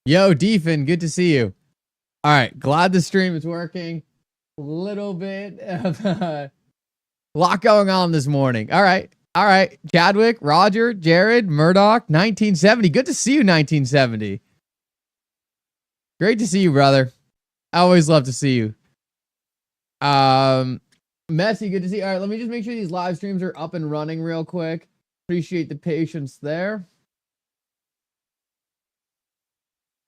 Yo, Deefin, good to see you. All right, glad the stream is working. A little bit of a lot going on this morning. All right. Chadwick, Roger, Jared, Murdoch, 1970. Good to see you, 1970. Great to see you, brother. I always love to see you. Messy, good to see you. All right, let me just make sure these live streams are up and running real quick. Appreciate the patience there.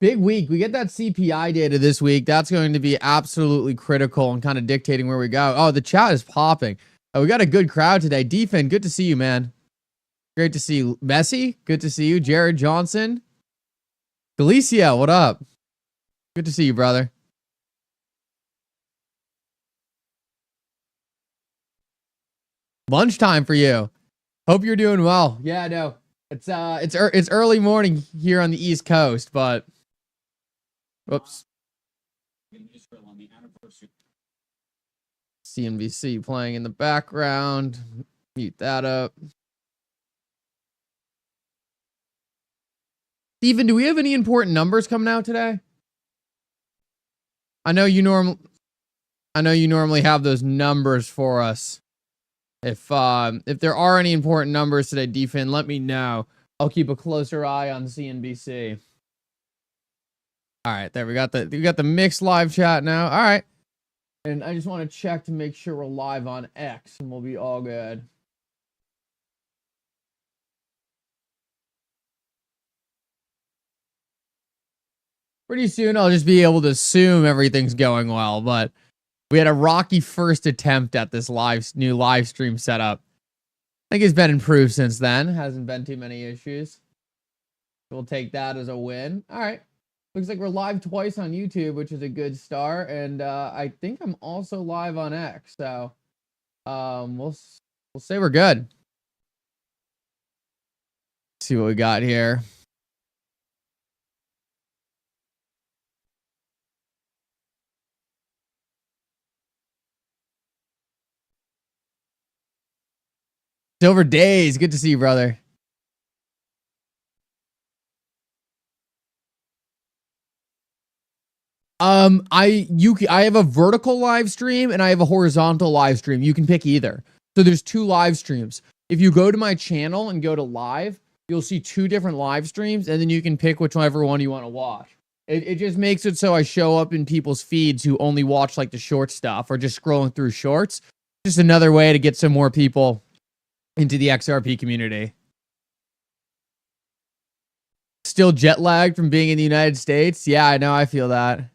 Big week. We get that CPI data this week. That's going to be absolutely critical and kind of dictating where we go. Oh, the chat is popping. Oh, we got a good crowd today. Defin, good to see you, man. Great to see you. Messi, good to see you. Jared Johnson. Galicia, what up? Good to see you, brother. Lunchtime for you. Hope you're doing well. Yeah, no. It's early morning here on the East Coast, but whoops. CNBC playing in the background. Mute that up. Steven, do we have any important numbers coming out today? I know you normally have those numbers for us. If there are any important numbers today, Defin, let me know. I'll keep a closer eye on CNBC. All right, there we got the mixed live chat now. All right. And I just want to check to make sure we're live on X and we'll be all good. Pretty soon I'll just be able to assume everything's going well, but we had a rocky first attempt at this new live stream setup. I think it's been improved since then. Hasn't been too many issues. We'll take that as a win. All right. Looks like we're live twice on YouTube, which is a good start. And I think I'm also live on X. So we'll say we're good. Let's see what we got here. Silver Days, good to see you, brother. I have a vertical live stream and I have a horizontal live stream. You can pick either. So there's two live streams. If you go to my channel and go to live, you'll see two different live streams, and then you can pick whichever one you want to watch. It just makes it so I show up in people's feeds who only watch like the short stuff or just scrolling through shorts. Just another way to get some more people into the XRP community. Still jet lagged from being in the United States? Yeah, I know. I feel that.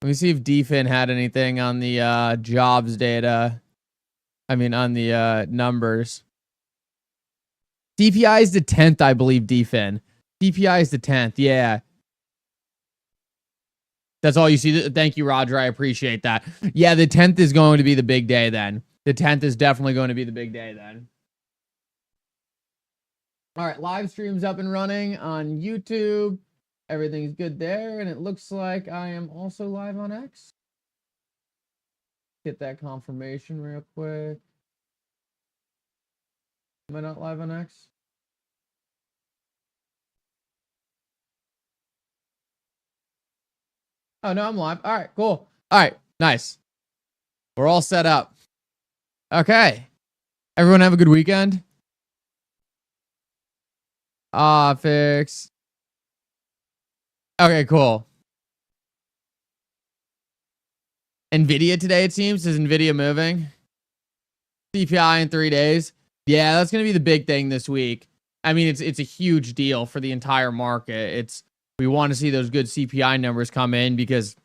Let me see if Defin had anything on the jobs data. I mean, on the numbers. CPI is the 10th, I believe, Defin. CPI is the 10th. Yeah. That's all you see. Thank you, Roger. I appreciate that. Yeah, the 10th is going to be the big day then. The 10th is definitely going to be the big day then. All right, live stream's up and running on YouTube. Everything's good there, and it looks like I am also live on X. Get that confirmation real quick. Am I not live on X? Oh, no, I'm live. All right, cool. All right, nice. We're all set up. Okay. Everyone have a good weekend. Fix. Okay, cool. Nvidia today, it seems. Is Nvidia moving? CPI in 3 days. Yeah, that's going to be the big thing this week. I mean, it's a huge deal for the entire market. We want to see those good CPI numbers come in because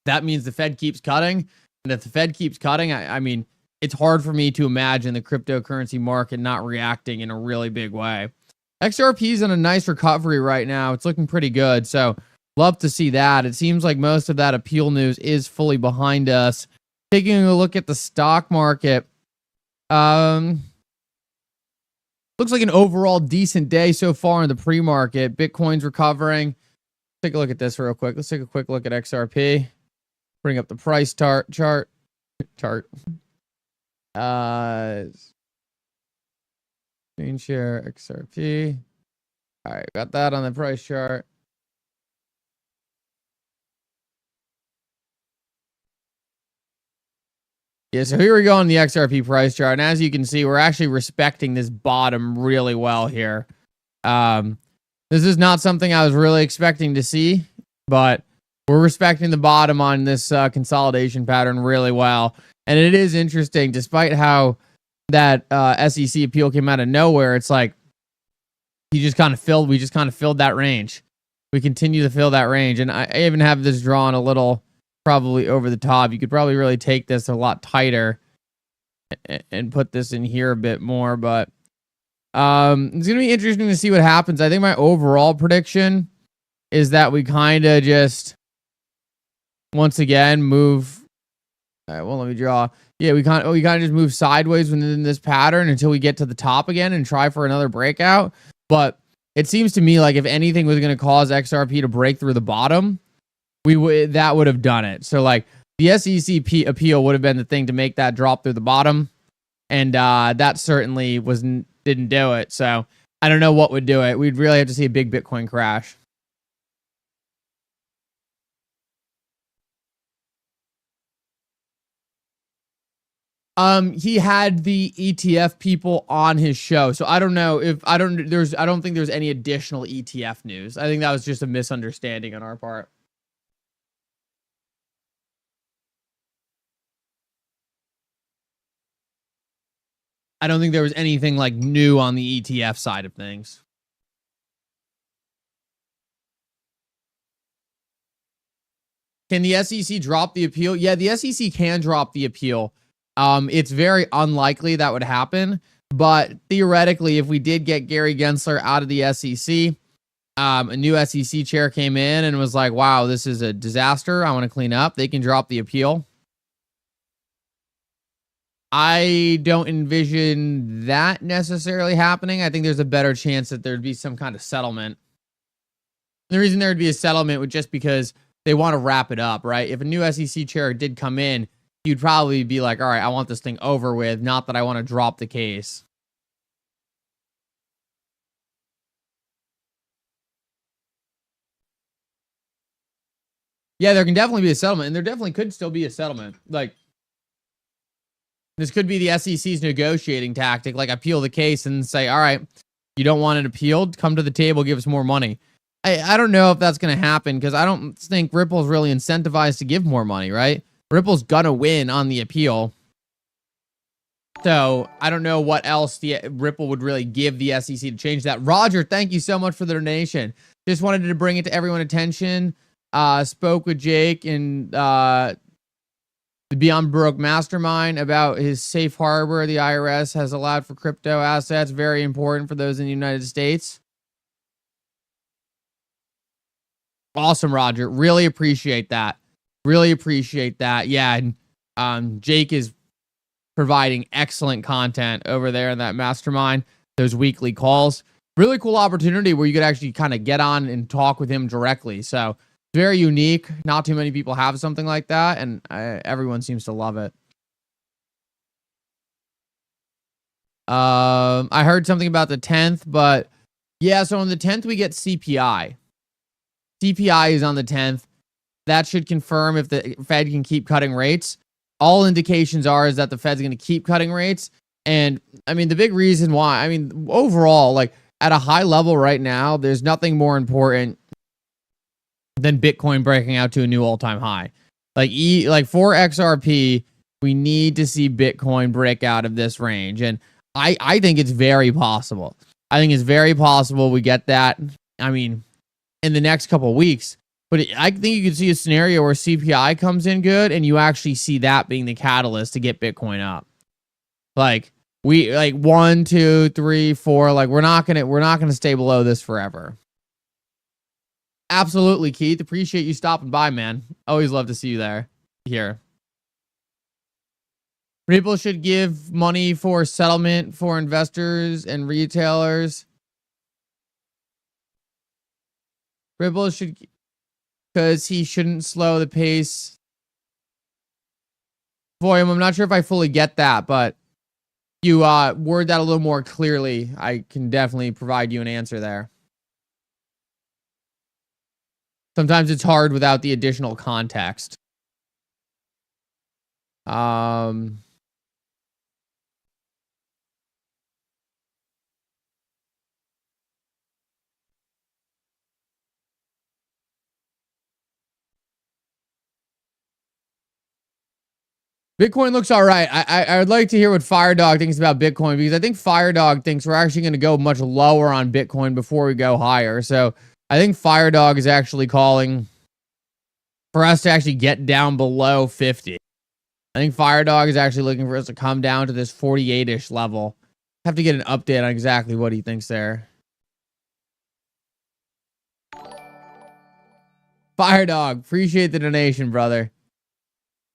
that means the Fed keeps cutting. And if the Fed keeps cutting, I mean, it's hard for me to imagine the cryptocurrency market not reacting in a really big way. XRP is in a nice recovery right now. It's looking pretty good. So love to see that. It seems like most of that appeal news is fully behind us. Taking a look at the stock market. Looks like an overall decent day so far in the pre-market. Bitcoin's recovering. Take a look at this real quick. Let's take a quick look at XRP. Bring up the price chart. Screen share XRP. All right, got that on the price chart. Yeah, so here we go on the XRP price chart. And as you can see, we're actually respecting this bottom really well here. This is not something I was really expecting to see, but we're respecting the bottom on this consolidation pattern really well. And it is interesting, despite how that SEC appeal came out of nowhere, it's like we just kind of filled that range. We continue to fill that range. And I even have this drawn a little probably over the top. You could probably really take this a lot tighter and put this in here a bit more, but it's gonna be interesting to see what happens. I think my overall prediction is that we kind of just once again move. All right, well, let me draw. Yeah, we kind of just move sideways within this pattern until we get to the top again and try for another breakout. But it seems to me like if anything was going to cause XRP to break through the bottom, that would have done it. So like the SEC appeal would have been the thing to make that drop through the bottom, and that certainly didn't do it. So I don't know what would do it. We'd really have to see a big Bitcoin crash. He had the ETF people on his show, so I don't know if I don't think there's any additional ETF news. I think that was just a misunderstanding on our part. I don't think there was anything like new on the ETF side of things. Can the SEC drop the appeal? Yeah, the SEC can drop the appeal. It's very unlikely that would happen, but theoretically, if we did get Gary Gensler out of the SEC, a new SEC chair came in and was like, wow, this is a disaster, I want to clean up, they can drop the appeal. I don't envision that necessarily happening. I think there's a better chance that there'd be some kind of settlement. The reason there would be a settlement would just because they want to wrap it up, right? If a new SEC chair did come in, you'd probably be like, all right, I want this thing over with, not that I want to drop the case. Yeah, there can definitely be a settlement, and there definitely could still be a settlement. Like, this could be the SEC's negotiating tactic, like appeal the case and say, all right, you don't want it appealed, come to the table, give us more money. I don't know if that's going to happen because I don't think Ripple's really incentivized to give more money, right? Ripple's going to win on the appeal. So I don't know what else the Ripple would really give the SEC to change that. Roger, thank you so much for the donation. Just wanted to bring it to everyone's attention. Spoke with Jake and the Beyond Broke Mastermind about his safe harbor the IRS has allowed for crypto assets. Very important for those in the United States. Awesome, Roger. Really appreciate that. Really appreciate that. Yeah, and Jake is providing excellent content over there in that mastermind, those weekly calls. Really cool opportunity where you could actually kind of get on and talk with him directly. So very unique. Not too many people have something like that, and everyone seems to love it. I heard something about the 10th, but yeah, so on the 10th we get CPI. CPI is on the 10th. That should confirm if the Fed can keep cutting rates. All indications is that the Fed's going to keep cutting rates. And I mean, the big reason why, I mean, overall, like at a high level right now, there's nothing more important than Bitcoin breaking out to a new all-time high. Like for XRP, we need to see Bitcoin break out of this range. And I think it's very possible. I think it's very possible we get that. I mean, in the next couple of weeks. But I think you could see a scenario where CPI comes in good and you actually see that being the catalyst to get Bitcoin up. Like 1, 2, 3, 4, like we're not gonna stay below this forever. Absolutely, Keith. Appreciate you stopping by, man. Always love to see you there. Here. Ripple should give money for settlement for investors and retailers. Ripple should, because he shouldn't slow the pace. Boy, I'm not sure if I fully get that, but you word that a little more clearly, I can definitely provide you an answer there. Sometimes it's hard without the additional context. Bitcoin looks all right. I would like to hear what Firedog thinks about Bitcoin, because I think Firedog thinks we're actually going to go much lower on Bitcoin before we go higher. So I think Firedog is actually calling for us to actually get down below 50. I think Firedog is actually looking for us to come down to this 48-ish level. Have to get an update on exactly what he thinks there. Firedog, appreciate the donation, brother.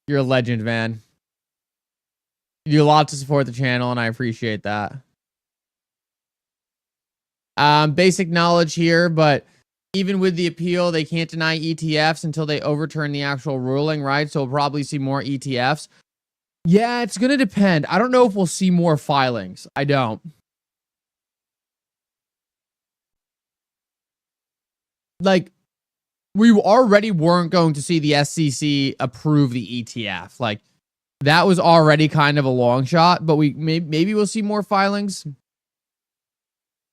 You're a legend, man. You do a lot to support the channel, and I appreciate that. Basic knowledge here, but even with the appeal, they can't deny ETFs until they overturn the actual ruling, right? So we'll probably see more ETFs. Yeah, it's going to depend. I don't know if we'll see more filings. I don't. Like, we already weren't going to see the SEC approve the ETF. Like, that was already kind of a long shot, but maybe we'll see more filings.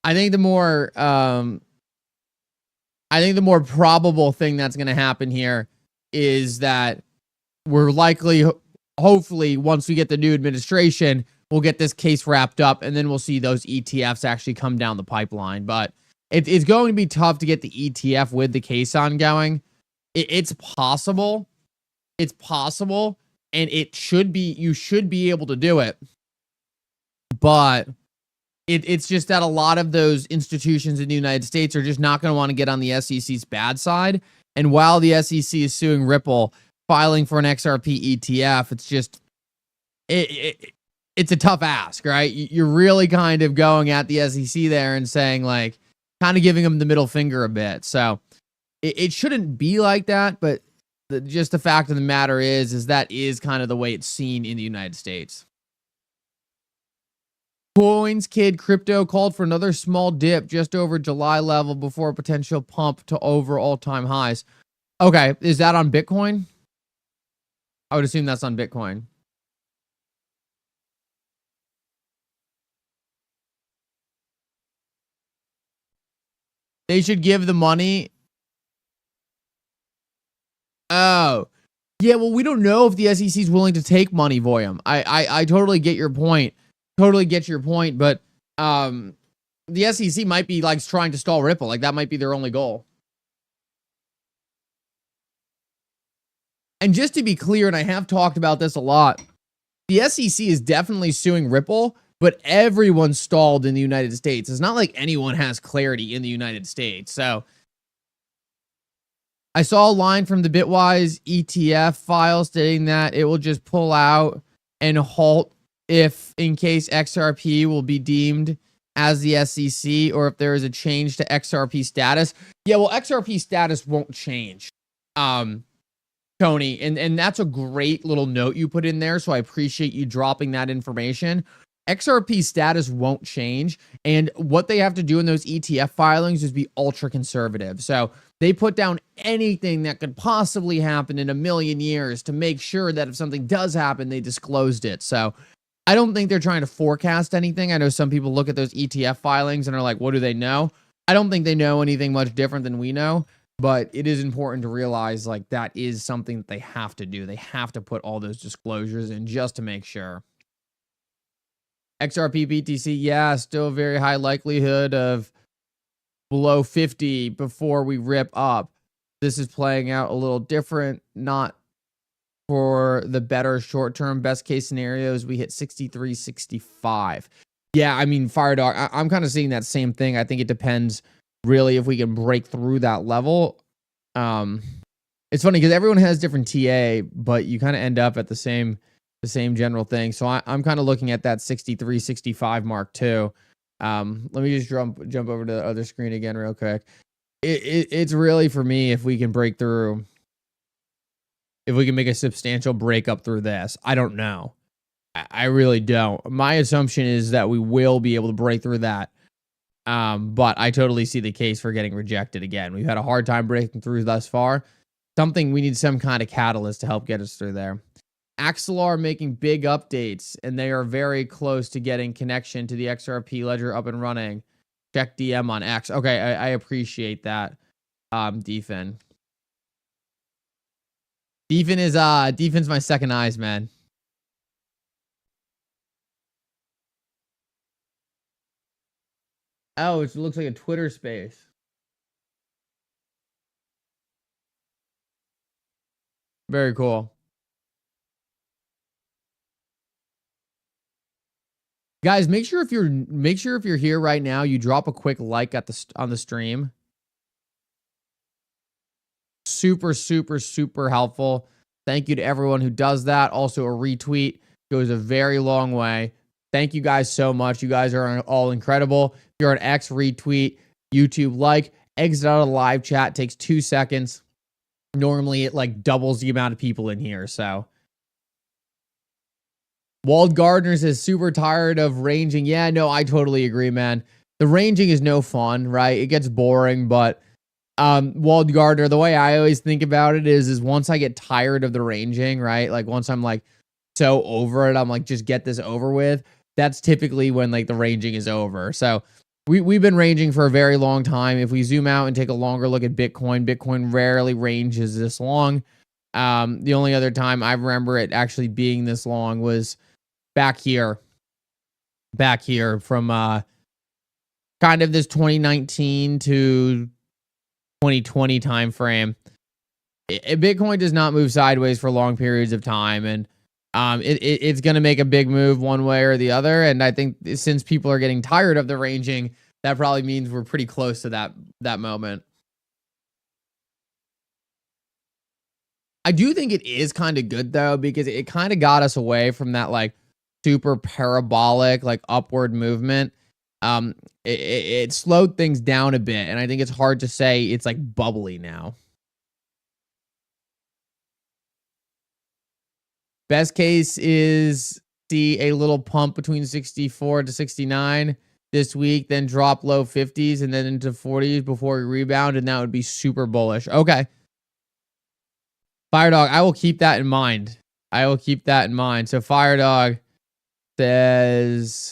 I think the more probable thing that's going to happen here is that we're likely, hopefully, once we get the new administration, we'll get this case wrapped up, and then we'll see those ETFs actually come down the pipeline. But it's going to be tough to get the ETF with the case ongoing. It's possible. It's possible. And you should be able to do it. But it's just that a lot of those institutions in the United States are just not going to want to get on the SEC's bad side. And while the SEC is suing Ripple, filing for an XRP ETF, it's just, it's a tough ask, right? You're really kind of going at the SEC there and saying, like, kind of giving them the middle finger a bit. So it shouldn't be like that, but just the fact of the matter is that is kind of the way it's seen in the United States. Coins Kid Crypto called for another small dip just over July level before a potential pump to over all-time highs. Okay, is that on Bitcoin? I would assume that's on Bitcoin. They should give the money. Oh, yeah. Well, we don't know if the SEC is willing to take money, Voyam. I totally get your point. Totally get your point. But the SEC might be like trying to stall Ripple. Like, that might be their only goal. And just to be clear, and I have talked about this a lot, the SEC is definitely suing Ripple, but everyone's stalled in the United States. It's not like anyone has clarity in the United States. So I saw a line from the Bitwise ETF file stating that it will just pull out and halt if in case XRP will be deemed as the SEC, or if there is a change to XRP status. Yeah, well, XRP status won't change, Tony, and that's a great little note you put in there, so I appreciate you dropping that information. XRP status won't change, and what they have to do in those ETF filings is be ultra conservative. So they put down anything that could possibly happen in a million years to make sure that if something does happen, they disclosed it. So I don't think they're trying to forecast anything. I know some people look at those ETF filings and are like, what do they know? I don't think they know anything much different than we know, but it is important to realize, like, that is something that they have to do. They have to put all those disclosures in just to make sure. XRP BTC, yeah, still a very high likelihood of below 50 before we rip up. This is playing out a little different, not for the better short-term. Best case scenarios, we hit 63, 65. Yeah, I mean, Firedog, I'm kind of seeing that same thing. I think it depends really if we can break through that level. It's funny because everyone has different TA, but you kind of end up at the same general thing. So I'm kind of looking at that 63, 65 mark too. Let me just jump over to the other screen again real quick. It's really, for me, if we can break through, if we can make a substantial breakup through this. I don't know. I really don't. My assumption is that we will be able to break through that But I totally see the case for getting rejected again. We've had a hard time breaking through thus far. We need some kind of catalyst to help get us through there. Axelar making big updates, and they are very close to getting connection to the XRP ledger up and running. Check DM on X. Okay, I appreciate that, Defen. Defen's my second eyes, man. Oh, it looks like a Twitter space. Very cool. Guys, make sure if you're here right now, you drop a quick like on the stream. Super, super, super helpful. Thank you to everyone who does that. Also, a retweet goes a very long way. Thank you guys so much. You guys are all incredible. If you're an X, retweet, YouTube like, exit out of the live chat. Takes 2 seconds. Normally, it like doubles the amount of people in here. So, Walled Gardner says super tired of ranging. Yeah, no, I totally agree, man. The ranging is no fun, right? It gets boring, but Walled Gardner, the way I always think about it is once I get tired of the ranging, right? Like once I'm like so over it, I'm like, just get this over with. That's typically when like the ranging is over. So we've been ranging for a very long time. If we zoom out and take a longer look at Bitcoin rarely ranges this long. The only other time I remember it actually being this long was back here from kind of this 2019 to 2020 time frame. Bitcoin does not move sideways for long periods of time, and it's going to make a big move one way or the other. And I think since people are getting tired of the ranging, that probably means we're pretty close to that moment. I do think it is kind of good though, because it kind of got us away from that like super parabolic like upward movement. It slowed things down a bit, and I think it's hard to say it's like bubbly now. Best case is see a little pump between 64 to 69 this week, then drop low 50s and then into 40s before we rebound, and that would be super bullish. Okay. Firedog, I will keep that in mind. So Firedog says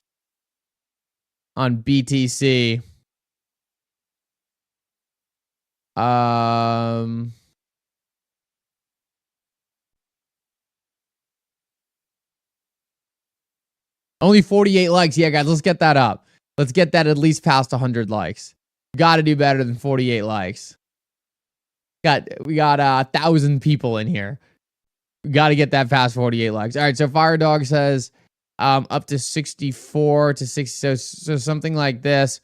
on BTC, only 48 likes. Yeah, guys, let's get that up. Let's get that at least past 100 likes. Got to do better than 48 likes. We got 1,000 people in here. We got to get that past 48 likes. All right, so Firedog says up to 64 to 60, so something like this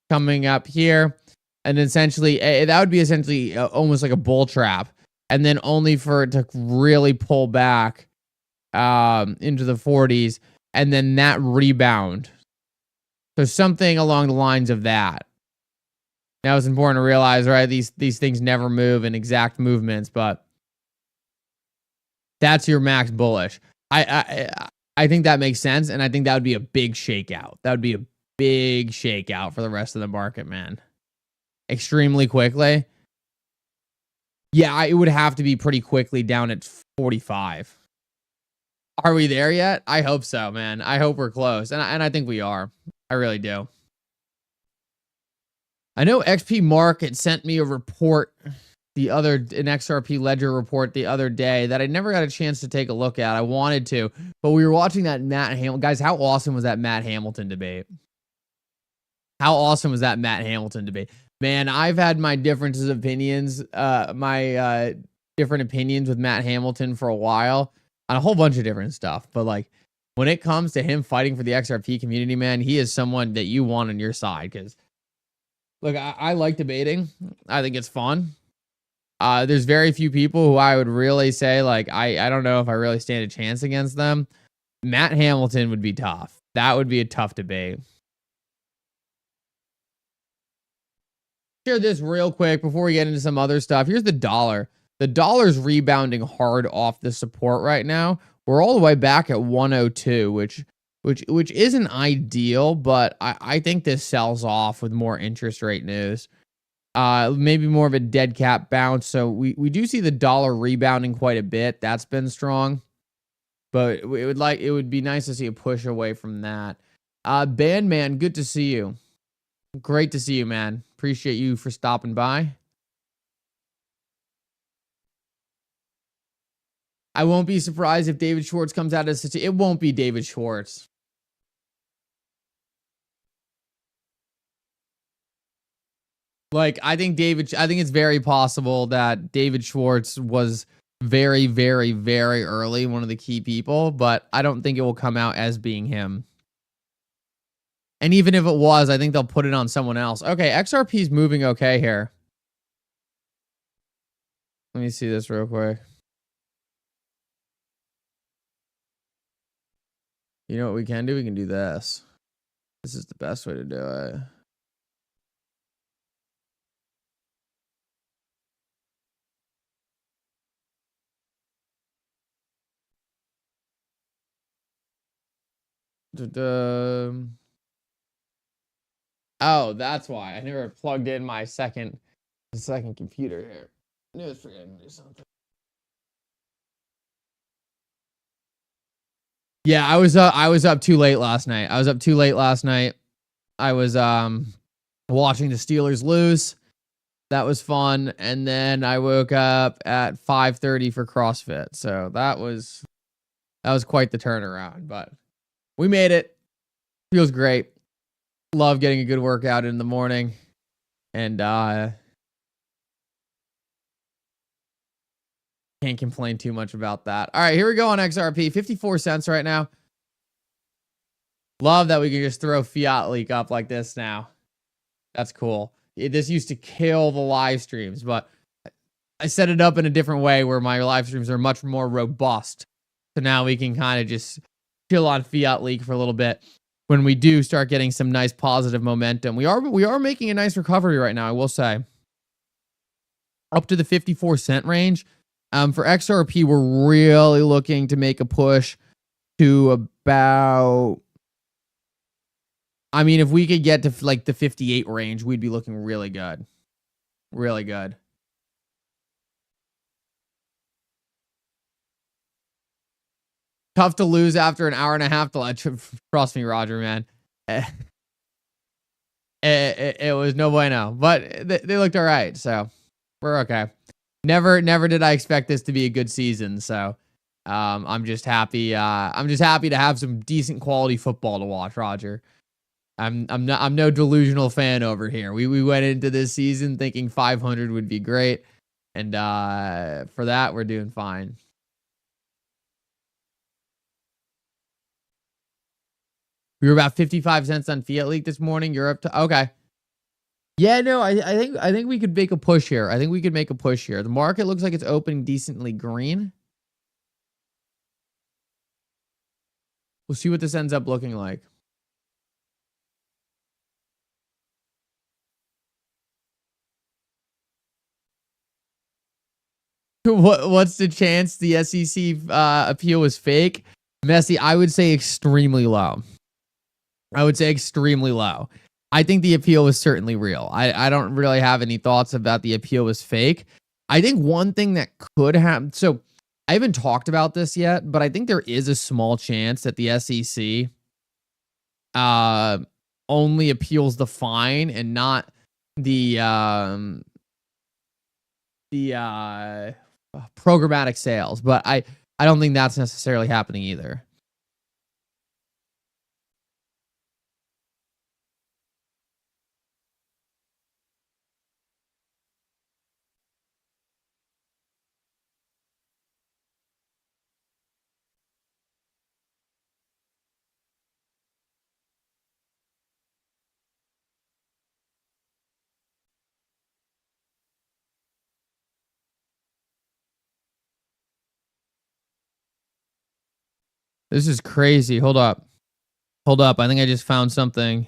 coming up here, and essentially that would be essentially almost like a bull trap, and then only for it to really pull back into the 40s, and then that rebound. So something along the lines of that. Now it's important to realize, right? These things never move in exact movements, but that's your max bullish. I think that makes sense, and I think that would be a big shakeout. That would be a big shakeout for the rest of the market, man. Extremely quickly. Yeah, it would have to be pretty quickly down at 45. Are we there yet? I hope so, man. I hope we're close, and I think we are. I really do. I know XP Market sent me a report an XRP ledger report the other day that I never got a chance to take a look at. I wanted to, but we were watching that Matt Hamilton. Guys, how awesome was that Matt Hamilton debate? Man, I've had my different opinions with Matt Hamilton for a while on a whole bunch of different stuff. But like when it comes to him fighting for the XRP community, man, he is someone that you want on your side. Because look, I like debating. I think it's fun. There's very few people who I would really say, like, I don't know if I really stand a chance against them. Matt Hamilton would be tough. That would be a tough debate. Share this real quick before we get into some other stuff. Here's the dollar. The dollar's rebounding hard off the support right now. We're all the way back at 102, which which isn't ideal, but I think this sells off with more interest rate news. Maybe more of a dead cat bounce. So we do see the dollar rebounding quite a bit. That's been strong, but it would be nice to see a push away from that. Bandman, good to see you. Great to see you, man. Appreciate you for stopping by. I won't be surprised if David Schwartz comes out as it won't be David Schwartz. Like, I think it's very possible that David Schwartz was very, very, very early, one of the key people, but I don't think it will come out as being him. And even if it was, I think they'll put it on someone else. Okay, XRP's moving okay here. Let me see this real quick. You know what we can do? We can do this. This is the best way to do it. Oh, that's why. I never plugged in my second computer here. I knew I was forgetting to do something. Yeah, I was up too late last night. I was watching the Steelers lose. That was fun. And then I woke up at 5:30 for CrossFit. So that was quite the turnaround, but we made it. Feels great. Love getting a good workout in the morning. And can't complain too much about that. All right, here we go on XRP. 54 cents right now. Love that we can just throw fiat leak up like this now. That's cool. This used to kill the live streams, but I set it up in a different way where my live streams are much more robust. So now we can kind of just chill on fiat leak for a little bit. When we do start getting some nice positive momentum, we are making a nice recovery right now, I will say. Up to the 54 cent range. For XRP, we're really looking to make a push to about, I mean, if we could get to like the 58 range, we'd be looking really good. Really good. Tough to lose after an hour and a half. Trust me, Roger, man. It was no bueno, but they looked all right, so we're okay. Never did I expect this to be a good season, so I'm just happy. I'm just happy to have some decent quality football to watch, Roger. I'm no delusional fan over here. We went into this season thinking 500 would be great, and for that we're doing fine. We were about 55 cents on Fiat Leak this morning. You're up to okay. Yeah, no, I think we could make a push here. I think we could make a push here. The market looks like it's opening decently green. We'll see what this ends up looking like. What's the chance the SEC appeal was fake? Messy, I would say extremely low. I would say extremely low. I think the appeal was certainly real. I don't really have any thoughts about the appeal was fake. I think one thing that could happen, so I haven't talked about this yet, but I think there is a small chance that the SEC only appeals the fine and not the programmatic sales. But I don't think that's necessarily happening either. This is crazy. Hold up. I think I just found something.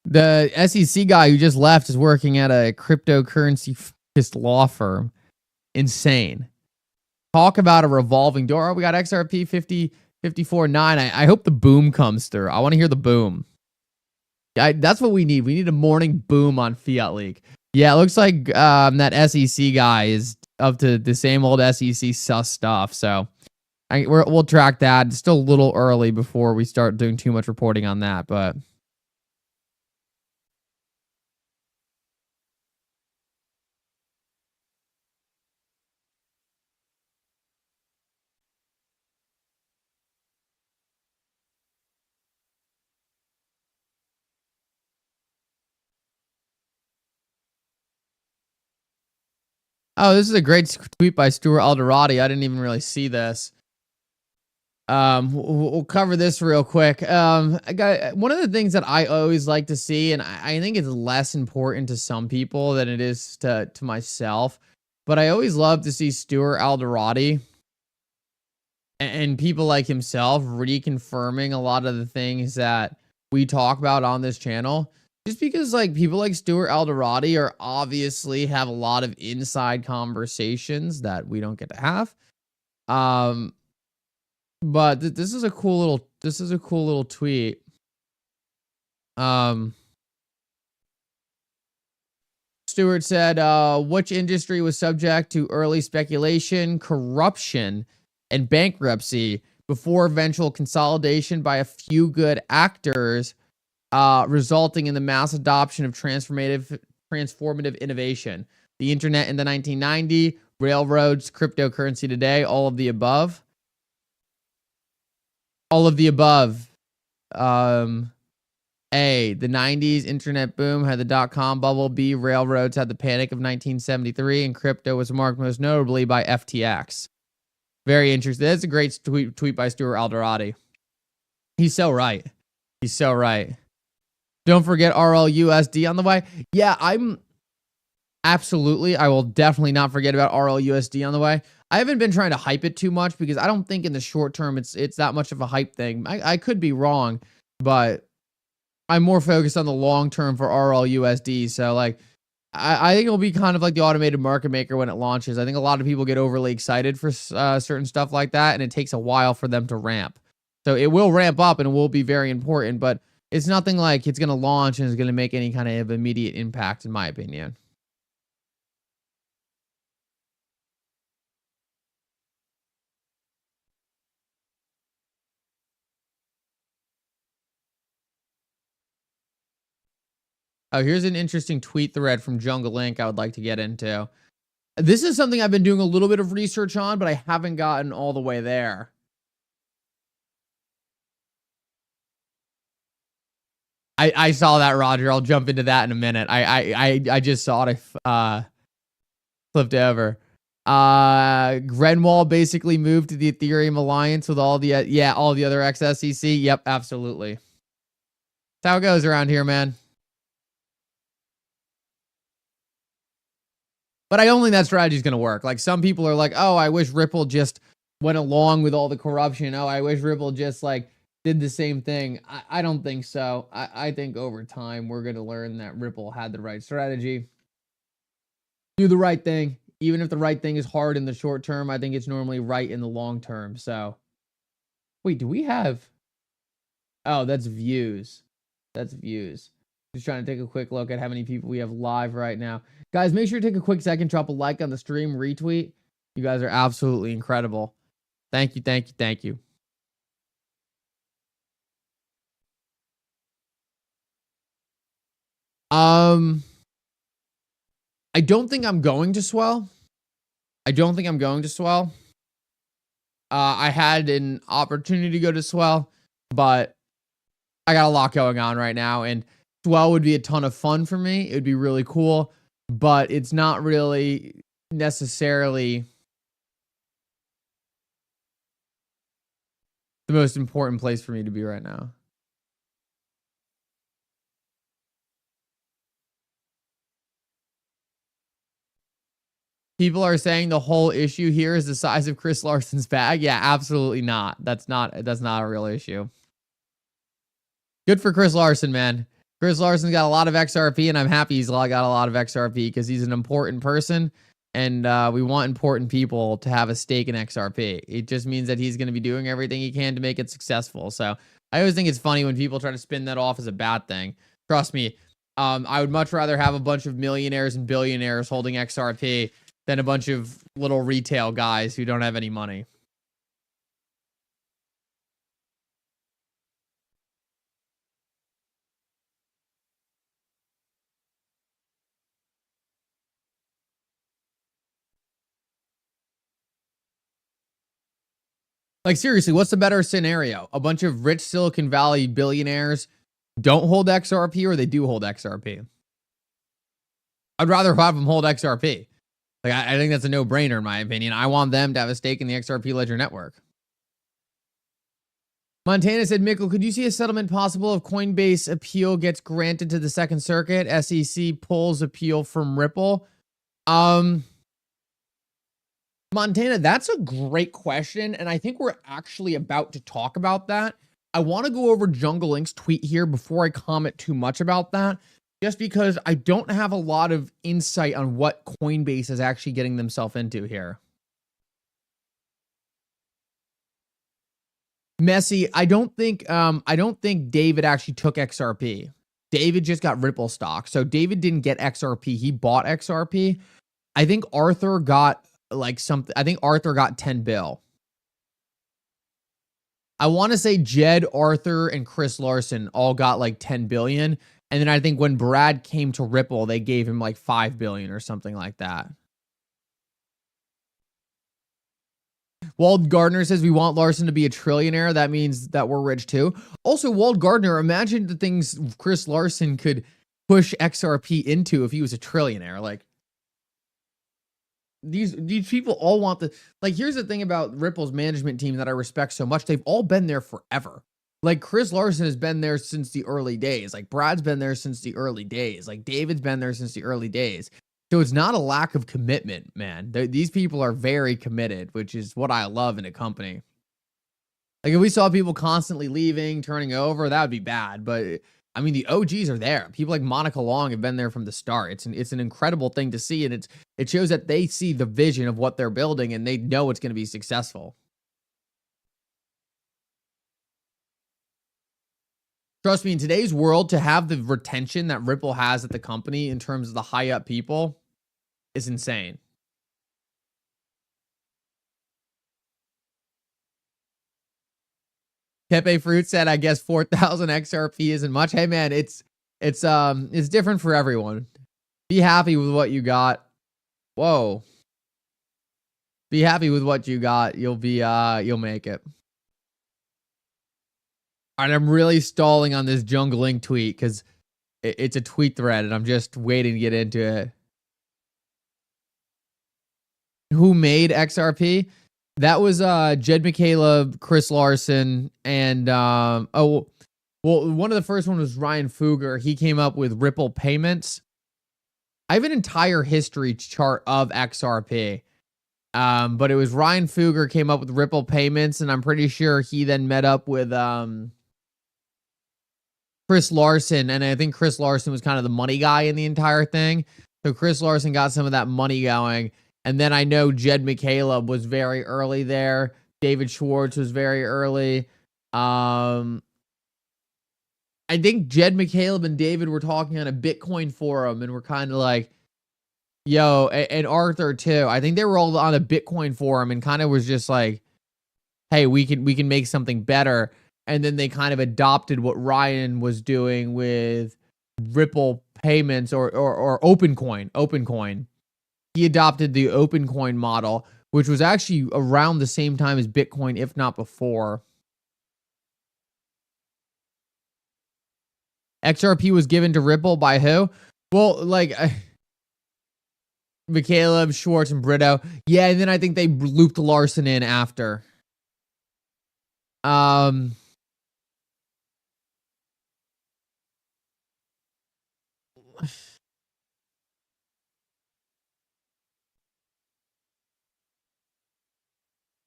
The SEC guy who just left is working at a cryptocurrency focused law firm. Insane. Talk about a revolving door. Oh, we got XRP 54.9. I hope the boom comes through. I want to hear the boom. That's what we need. We need a morning boom on Fiat League. Yeah, it looks like that SEC guy is up to the same old SEC sus stuff. So we'll track that. It's still a little early before we start doing too much reporting on that, but. Oh, this is a great tweet by Stuart Alderati. I didn't even really see this. We'll cover this real quick. I got one of the things that I always like to see, and I think it's less important to some people than it is to myself, but I always love to see Stuart Alderati and people like himself reconfirming a lot of the things that we talk about on this channel. Just because like people like Stuart Alderati are obviously have a lot of inside conversations that we don't get to have. But this is a cool little tweet. Stuart said, which industry was subject to early speculation, corruption, and bankruptcy before eventual consolidation by a few good actors, resulting in the mass adoption of transformative innovation. The internet in the 1990s, railroads, cryptocurrency today, all of the above. All of the above. A, the 90s internet boom had the dot-com bubble. B, railroads had the panic of 1973, and crypto was marked most notably by FTX. Very interesting. That's a great tweet by Stuart Alderati. He's so right. He's so right. Don't forget RLUSD on the way. Yeah, I will definitely not forget about RLUSD on the way. I haven't been trying to hype it too much because I don't think in the short term it's that much of a hype thing. I could be wrong, but I'm more focused on the long term for RLUSD. So like, I think it'll be kind of like the automated market maker when it launches. I think a lot of people get overly excited for certain stuff like that, and it takes a while for them to ramp. So it will ramp up and it will be very important, but it's nothing like it's going to launch and is going to make any kind of immediate impact, in my opinion. Oh, here's an interesting tweet thread from Jungle Link I would like to get into. This is something I've been doing a little bit of research on, but I haven't gotten all the way there. I saw that, Roger. I'll jump into that in a minute. I just saw it. Flipped over. Grenwall basically moved to the Ethereum Alliance with all the all the other XSEC. Yep, absolutely. That's how it goes around here, man. But I don't think that strategy is going to work. Like, some people are like, oh, I wish Ripple just went along with all the corruption. Oh, I wish Ripple just like did the same thing. I don't think so. I think over time we're going to learn that Ripple had the right strategy. Do the right thing. Even if the right thing is hard in the short term, I think it's normally right in the long term. So, wait, do we have... Oh, that's views. That's views. Just trying to take a quick look at how many people we have live right now. Guys, make sure to take a quick second, drop a like on the stream, retweet. You guys are absolutely incredible. Thank you, thank you, thank you. I don't think I'm going to swell. I had an opportunity to go to swell, but I got a lot going on right now, and swell would be a ton of fun for me. It would be really cool, but it's not really necessarily the most important place for me to be right now. People are saying the whole issue here is the size of Chris Larson's bag. Yeah, absolutely not. That's not a real issue. Good for Chris Larson, man. Chris Larson's got a lot of XRP, and I'm happy he's got a lot of XRP because he's an important person, and we want important people to have a stake in XRP. It just means that he's going to be doing everything he can to make it successful. So I always think it's funny when people try to spin that off as a bad thing. Trust me, I would much rather have a bunch of millionaires and billionaires holding XRP than a bunch of little retail guys who don't have any money. Like, seriously, what's the better scenario? A bunch of rich Silicon Valley billionaires don't hold XRP, or they do hold XRP? I'd rather have them hold XRP. Like, I think that's a no-brainer in my opinion. I want them to have a stake in the XRP Ledger network. Montana said, Mickle, could you see a settlement possible if Coinbase appeal gets granted to the Second Circuit? SEC pulls appeal from Ripple. Montana, that's a great question, and I think we're actually about to talk about that. I want to go over Jungle Link's tweet here before I comment too much about that, just because I don't have a lot of insight on what Coinbase is actually getting themselves into here. Messi, I don't think David actually took XRP. David just got Ripple stock. So David didn't get XRP. He bought XRP. I think Arthur got I think Arthur got 10 bill. I want to say Jed, Arthur, and Chris Larson all got like 10 billion. And then I think when Brad came to Ripple, they gave him like 5 billion or something like that. Wald Gardner says we want Larson to be a trillionaire. That means that we're rich too. Also, Wald Gardner, imagine the things Chris Larson could push XRP into if he was a trillionaire. Like, these people all want the, like, here's the thing about Ripple's management team that I respect so much. They've all been there forever. Like, Chris Larson has been there since the early days. Like, Brad's been there since the early days. Like, David's been there since the early days. So it's not a lack of commitment, man. These people are very committed, which is what I love in a company. Like, if we saw people constantly leaving, turning over, that would be bad. But I mean, the OGs are there. People like Monica Long have been there from the start. It's an incredible thing to see, and it shows that they see the vision of what they're building, and they know it's going to be successful. Trust me, in today's world, to have the retention that Ripple has at the company in terms of the high up people is insane. Pepe Fruit said, I guess 4,000 XRP isn't much. Hey man, it's different for everyone. Be happy with what you got. Whoa. Be happy with what you got. You'll make it. All right, I'm really stalling on this Jungle Link tweet because it's a tweet thread and I'm just waiting to get into it. Who made XRP? That was Jed McCaleb, Chris Larson, and well, one of the first one was Ryan Fugger. He came up with Ripple payments. I have an entire history chart of XRP. But it was Ryan Fugger came up with Ripple payments, and I'm pretty sure he then met up with Chris Larson, and I think Chris Larson was kind of the money guy in the entire thing. So Chris Larson got some of that money going. And then I know Jed McCaleb was very early there. David Schwartz was very early. I think Jed McCaleb and David were talking on a Bitcoin forum, and we're kind of like, yo, and Arthur too. I think they were all on a Bitcoin forum and kind of was just like, hey, we can make something better. And then they kind of adopted what Ryan was doing with Ripple payments or OpenCoin. He adopted the OpenCoin model, which was actually around the same time as Bitcoin, if not before. XRP was given to Ripple by who? Well, like McCaleb, Schwartz, and Brito. Yeah, and then I think they looped Larson in after.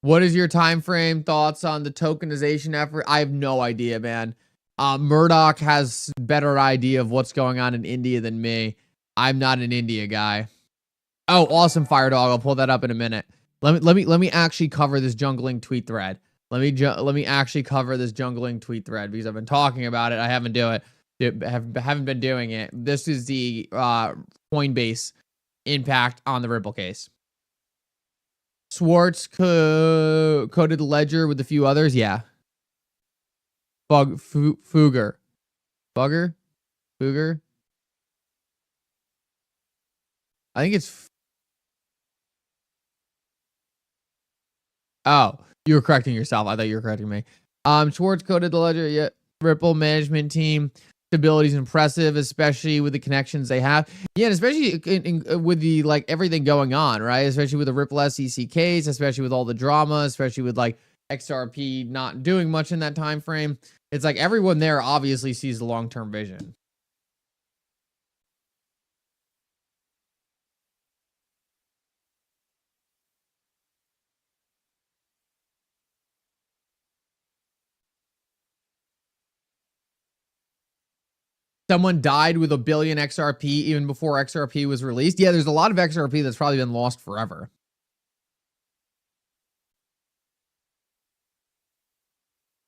What is your time frame thoughts on the tokenization effort? I have no idea, man. Murdoch has better idea of what's going on in India than me. I'm not an India guy. Oh, awesome, Fire Dog. I'll pull that up in a minute. Let me actually cover this jungling tweet thread. Let me actually cover this jungling tweet thread because I've been talking about it. I haven't haven't been doing it. This is the Coinbase impact on the Ripple case. Schwartz coded the ledger with a few others. Yeah. Fugger. I think it's. Oh, you were correcting yourself. I thought you were correcting me. Schwartz coded the ledger. Yeah. Ripple management team stability is impressive, especially with the connections they have. Yeah, and especially with the like everything going on, right? Especially with the Ripple SEC case, especially with all the drama, especially with like XRP not doing much in that time frame. It's like everyone there obviously sees the long-term vision. Someone died with 1 billion XRP even before XRP was released. Yeah, there's a lot of XRP that's probably been lost forever.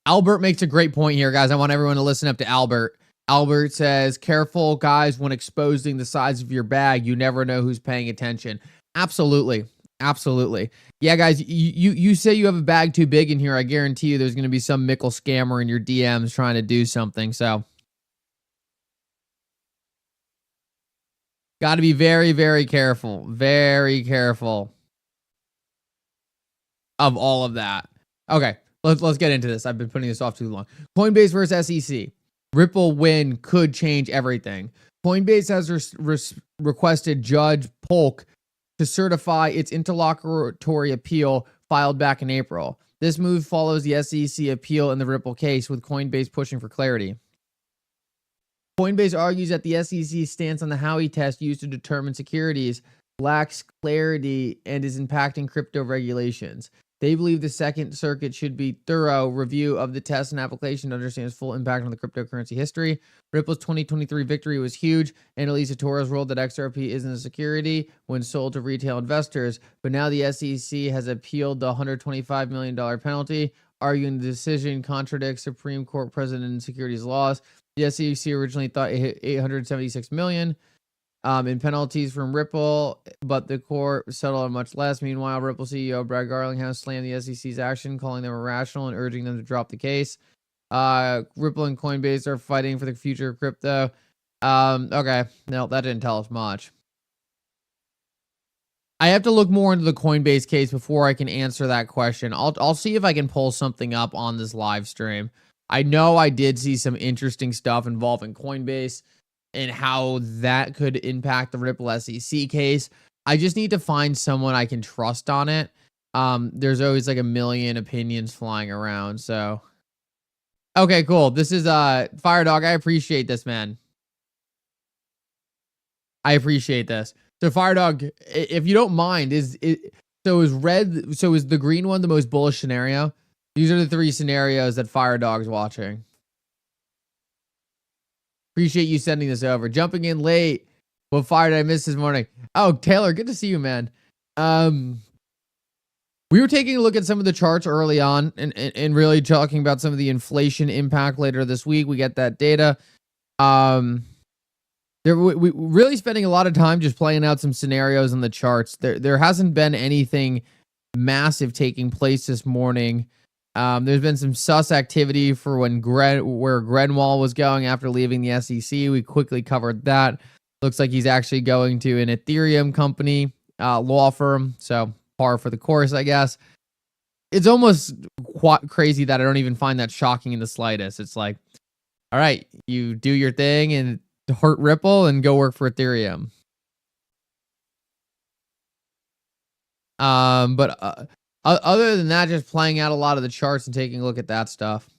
Albert makes a great point here, guys. I want everyone to listen up to Albert. Albert says, careful, guys, when exposing the size of your bag. You never know who's paying attention. Absolutely. Absolutely. Yeah, guys, you say you have a bag too big in here. I guarantee you there's going to be some Mickle scammer in your DMs trying to do something. So got to be very, very careful. Very careful of all of that. Okay, let's get into this. I've been putting this off too long. Coinbase versus SEC. Ripple win could change everything. Coinbase has requested Judge Polk to certify its interlocutory appeal filed back in April. This move follows the SEC appeal in the Ripple case, with Coinbase pushing for clarity. Coinbase argues that the SEC's stance on the Howey test used to determine securities lacks clarity and is impacting crypto regulations. They believe the Second Circuit should be thorough review of the test and application to understand its full impact on the cryptocurrency history. Ripple's 2023 victory was huge, and Elisa Torres ruled that XRP isn't a security when sold to retail investors. But now the SEC has appealed the $125 million penalty, arguing the decision contradicts Supreme Court precedent and securities laws. The SEC originally thought it hit $876 million in penalties from Ripple, but the court settled on much less. Meanwhile, Ripple CEO Brad Garlinghouse slammed the SEC's action, calling them irrational and urging them to drop the case. Ripple and Coinbase are fighting for the future of crypto. Okay, no, that didn't tell us much. I have to look more into the Coinbase case before I can answer that question. I'll see if I can pull something up on this live stream. I know I did see some interesting stuff involving Coinbase and how that could impact the Ripple SEC case. I just need to find someone I can trust on it. There's always like a million opinions flying around. So, okay, cool. This is Fire Dog. I appreciate this, man. I appreciate this. So, Fire Dog, if you don't mind, is the green one the most bullish scenario? These are the 3 scenarios that Fire Dog's watching. Appreciate you sending this over. Jumping in late. What fire did I miss this morning? Oh, Taylor, good to see you, man. We were taking a look at some of the charts early on and really talking about some of the inflation impact later this week. We get that data. We really spending a lot of time just playing out some scenarios in the charts. There hasn't been anything massive taking place this morning. There's been some sus activity for where Grenwall was going after leaving the SEC. We quickly covered that. Looks like he's actually going to an Ethereum company, law firm. So par for the course, I guess. It's almost quite crazy that I don't even find that shocking in the slightest. It's like, all right, you do your thing and hurt Ripple and go work for Ethereum. But other than that, just playing out a lot of the charts and taking a look at that stuff.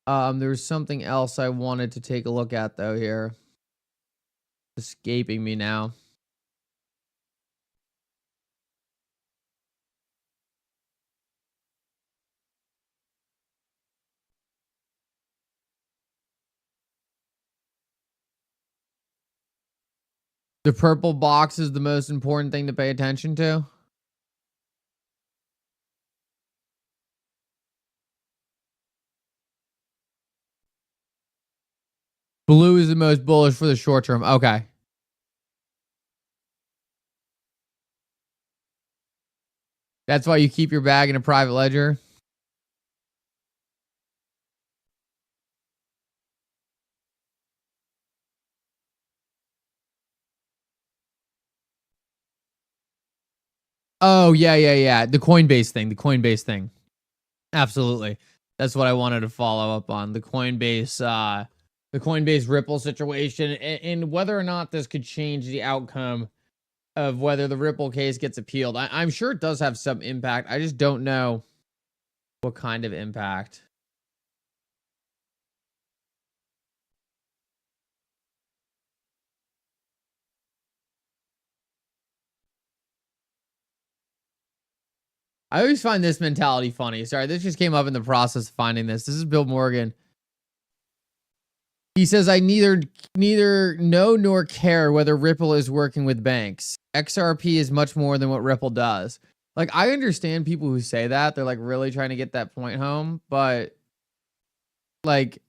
There's something else I wanted to take a look at though here. Escaping me now. The purple box is the most important thing to pay attention to. Blue is the most bullish for the short term. Okay. That's why you keep your bag in a private ledger. Oh, yeah. The Coinbase thing. Absolutely. That's what I wanted to follow up on. The Coinbase Ripple situation and whether or not this could change the outcome of whether the Ripple case gets appealed. I'm sure it does have some impact. I just don't know what kind of impact. I always find this mentality funny. Sorry, this just came up in the process of finding this. This is Bill Morgan. He says, I neither know nor care whether Ripple is working with banks. XRP is much more than what Ripple does. Like, I understand people who say that. They're like really trying to get that point home. But like,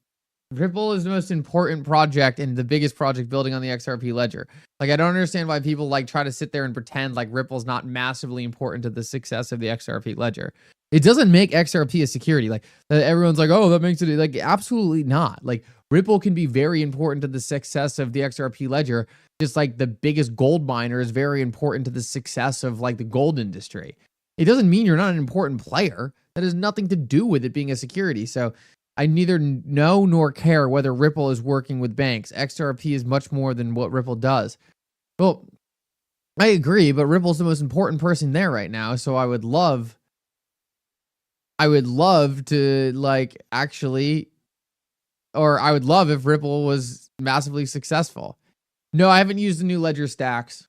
Ripple is the most important project and the biggest project building on the XRP ledger. Like, I don't understand why people like try to sit there and pretend like Ripple's not massively important to the success of the XRP ledger. It doesn't make XRP a security. Like, everyone's like, oh, that makes it like absolutely not. Like, Ripple can be very important to the success of the XRP ledger, just like the biggest gold miner is very important to the success of like the gold industry. It doesn't mean you're not an important player. That has nothing to do with it being a security. So I neither know nor care whether Ripple is working with banks. XRP is much more than what Ripple does. Well, I agree, but Ripple's the most important person there right now. So I would love to like actually, or I would love if Ripple was massively successful. No, I haven't used the new ledger stacks.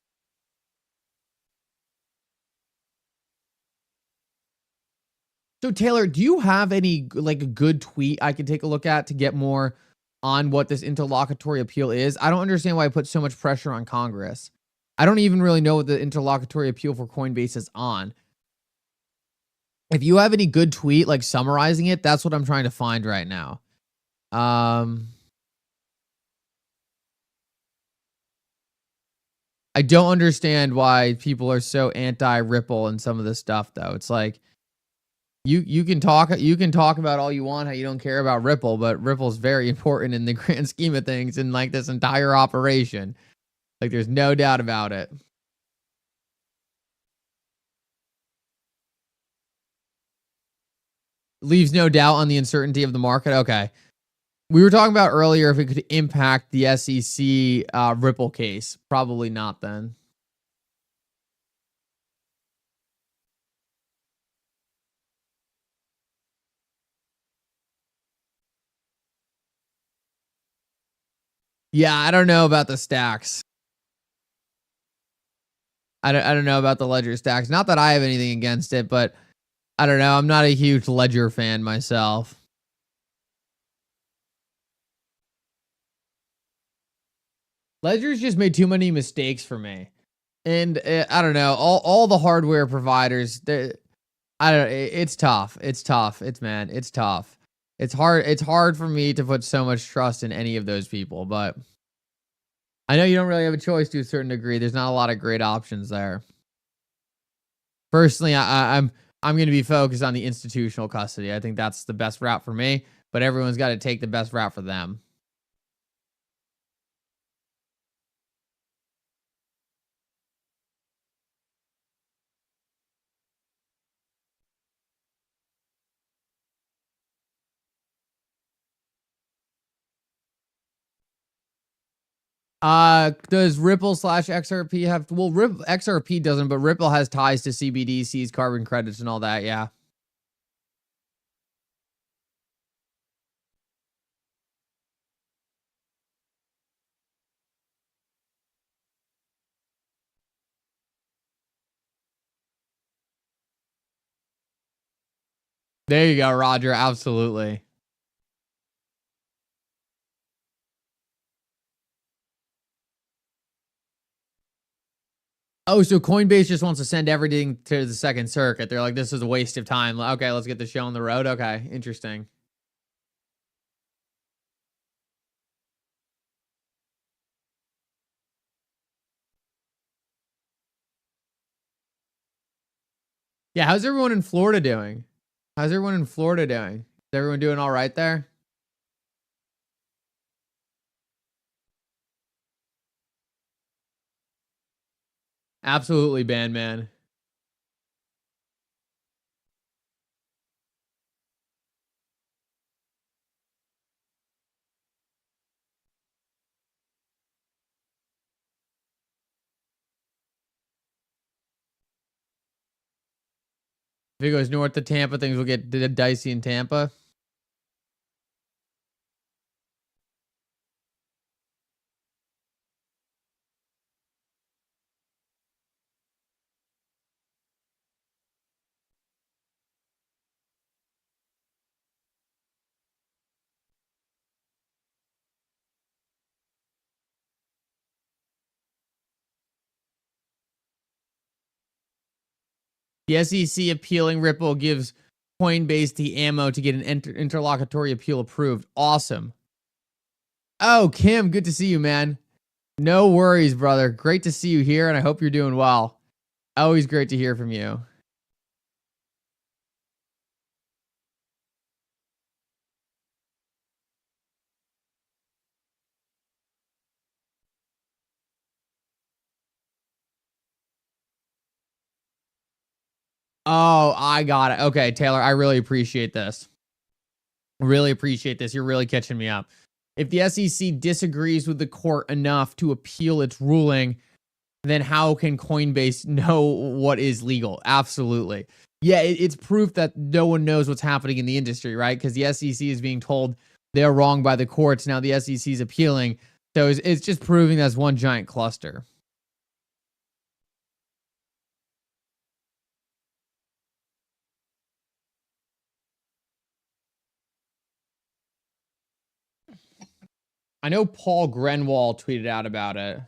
So Taylor, do you have any like a good tweet I can take a look at to get more on what this interlocutory appeal is? I don't understand why I put so much pressure on Congress. I don't even really know what the interlocutory appeal for Coinbase is on. If you have any good tweet like summarizing it, that's what I'm trying to find right now. I don't understand why people are so anti-Ripple and some of this stuff though. It's like you can talk about all you want how you don't care about Ripple, but Ripple's very important in the grand scheme of things in like this entire operation. Like there's no doubt about it. Leaves no doubt on the uncertainty of the market. Okay. We were talking about earlier if it could impact the SEC Ripple case. Probably not then. Yeah, I don't know about the stacks. I don't know about the ledger stacks. Not that I have anything against it, but I don't know. I'm not a huge ledger fan myself. Ledger's just made too many mistakes for me. And I don't know, all the hardware providers, I don't it's tough. It's tough. It's tough. It's hard for me to put so much trust in any of those people, but I know you don't really have a choice to a certain degree. There's not a lot of great options there. Personally, I'm going to be focused on the institutional custody. I think that's the best route for me, but everyone's got to take the best route for them. Does Ripple slash XRP have, well, XRP doesn't, but Ripple has ties to CBDCs, carbon credits, and all that. Yeah. There you go, Roger. Absolutely. Oh, so Coinbase just wants to send everything to the Second Circuit. They're like, this is a waste of time. Okay, let's get the show on the road. Okay, interesting. Yeah, how's everyone in Florida doing? How's everyone in Florida doing? Is everyone doing all right there? Absolutely, man. If it goes north to Tampa, things will get dicey in Tampa. The SEC appealing Ripple gives Coinbase the ammo to get an interlocutory appeal approved. Awesome. Oh, Kim, good to see you, man. No worries, brother. Great to see you here, and I hope you're doing well. Always great to hear from you. Oh, I got it. Okay, Taylor, I really appreciate this. Really appreciate this. You're really catching me up. If the SEC disagrees with the court enough to appeal its ruling, then how can Coinbase know what is legal? Absolutely. Yeah, it's proof that no one knows what's happening in the industry, right? Because the SEC is being told they're wrong by the courts. Now the SEC is appealing. So it's just proving that's one giant cluster. I know Paul Grenwall tweeted out about it.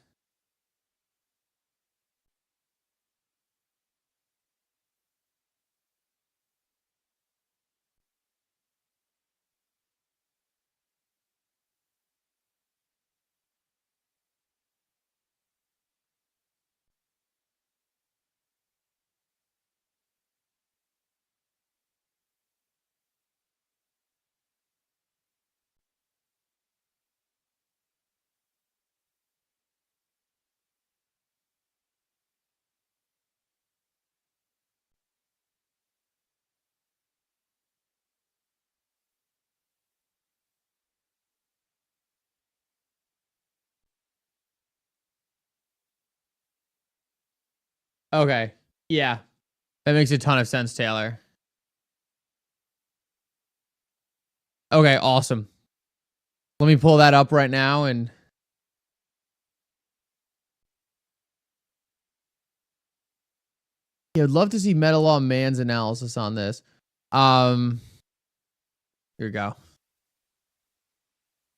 Okay. Yeah. That makes a ton of sense, Taylor. Okay, awesome. Let me pull that up right now and yeah, I'd love to see Metalaw Man's analysis on this. Um Here we go.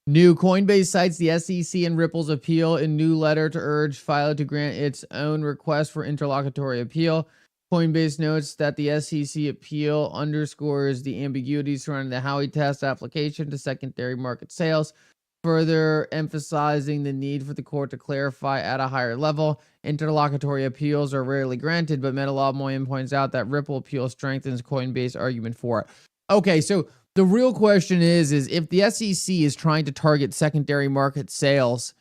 New Coinbase cites the SEC and Ripple's appeal in new letter to urge FILA to grant its own request for interlocutory appeal. Coinbase notes that the SEC appeal underscores the ambiguity surrounding the Howey test application to secondary market sales, further emphasizing the need for the court to clarify at a higher level. Interlocutory appeals are rarely granted, but Metalaw Moyen points out that Ripple appeal strengthens Coinbase argument for it. Okay, so the real question is if the SEC is trying to target secondary market sales,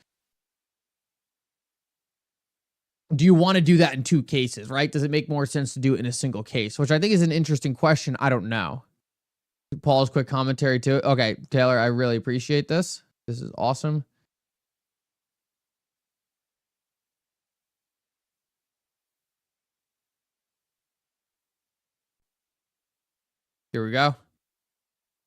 do you want to do that in two cases, right? Does it make more sense to do it in a single case? Which I think is an interesting question. I don't know. Paul's quick commentary too. Okay, Taylor, I really appreciate this. This is awesome. Here we go.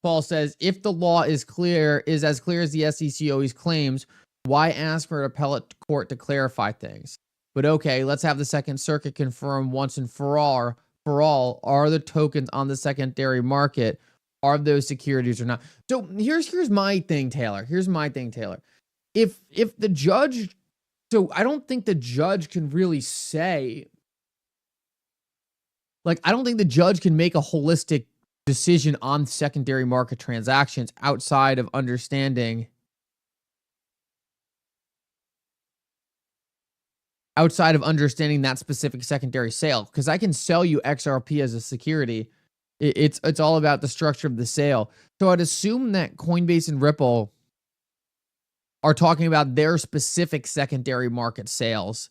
Paul says, if the law is as clear as the SEC always claims, why ask for an appellate court to clarify things? But okay, let's have the Second Circuit confirm once and for all, are the tokens on the secondary market, are those securities or not? So here's my thing, Taylor. If the judge So I don't think the judge can really say, like, I don't think the judge can make a holistic decision on secondary market transactions outside of understanding that specific secondary sale. Because I can sell you XRP as a security. It's all about the structure of the sale. So I'd assume that Coinbase and Ripple are talking about their specific secondary market sales.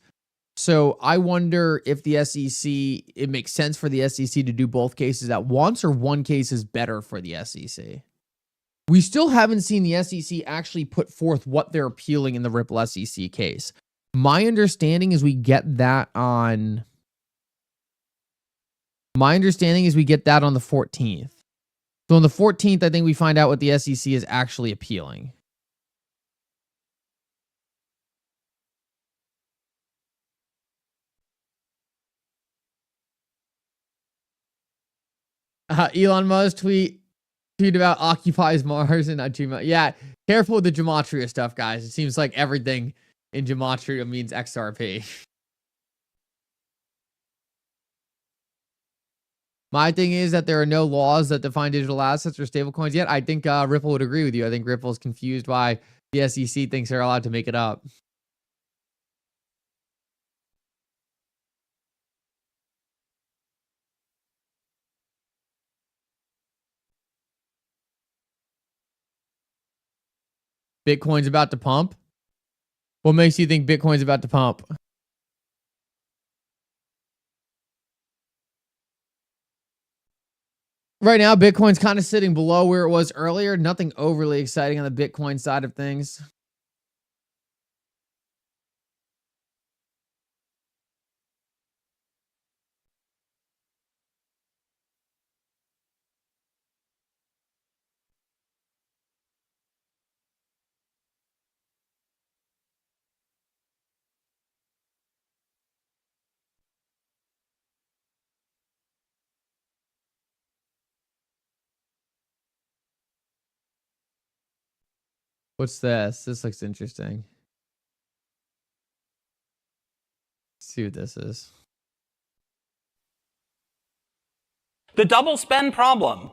So I wonder if the SEC, it makes sense for the SEC to do both cases at once, or one case is better for the SEC. We still haven't seen the SEC actually put forth what they're appealing in the Ripple SEC case. My understanding is we get that on the 14th. So on the 14th, I think we find out what the SEC is actually appealing. Elon Musk tweet about occupies Mars and not Gematria. Yeah, careful with the Gematria stuff, guys. It seems like everything in Gematria means XRP. My thing is that there are no laws that define digital assets or stablecoins yet. I think Ripple would agree with you. I think Ripple is confused by the SEC thinks they're allowed to make it up. Bitcoin's about to pump? What makes you think Bitcoin's about to pump? Right now, Bitcoin's kind of sitting below where it was earlier. Nothing overly exciting on the Bitcoin side of things. What's this? This looks interesting. Let's see what this is. The double spend problem,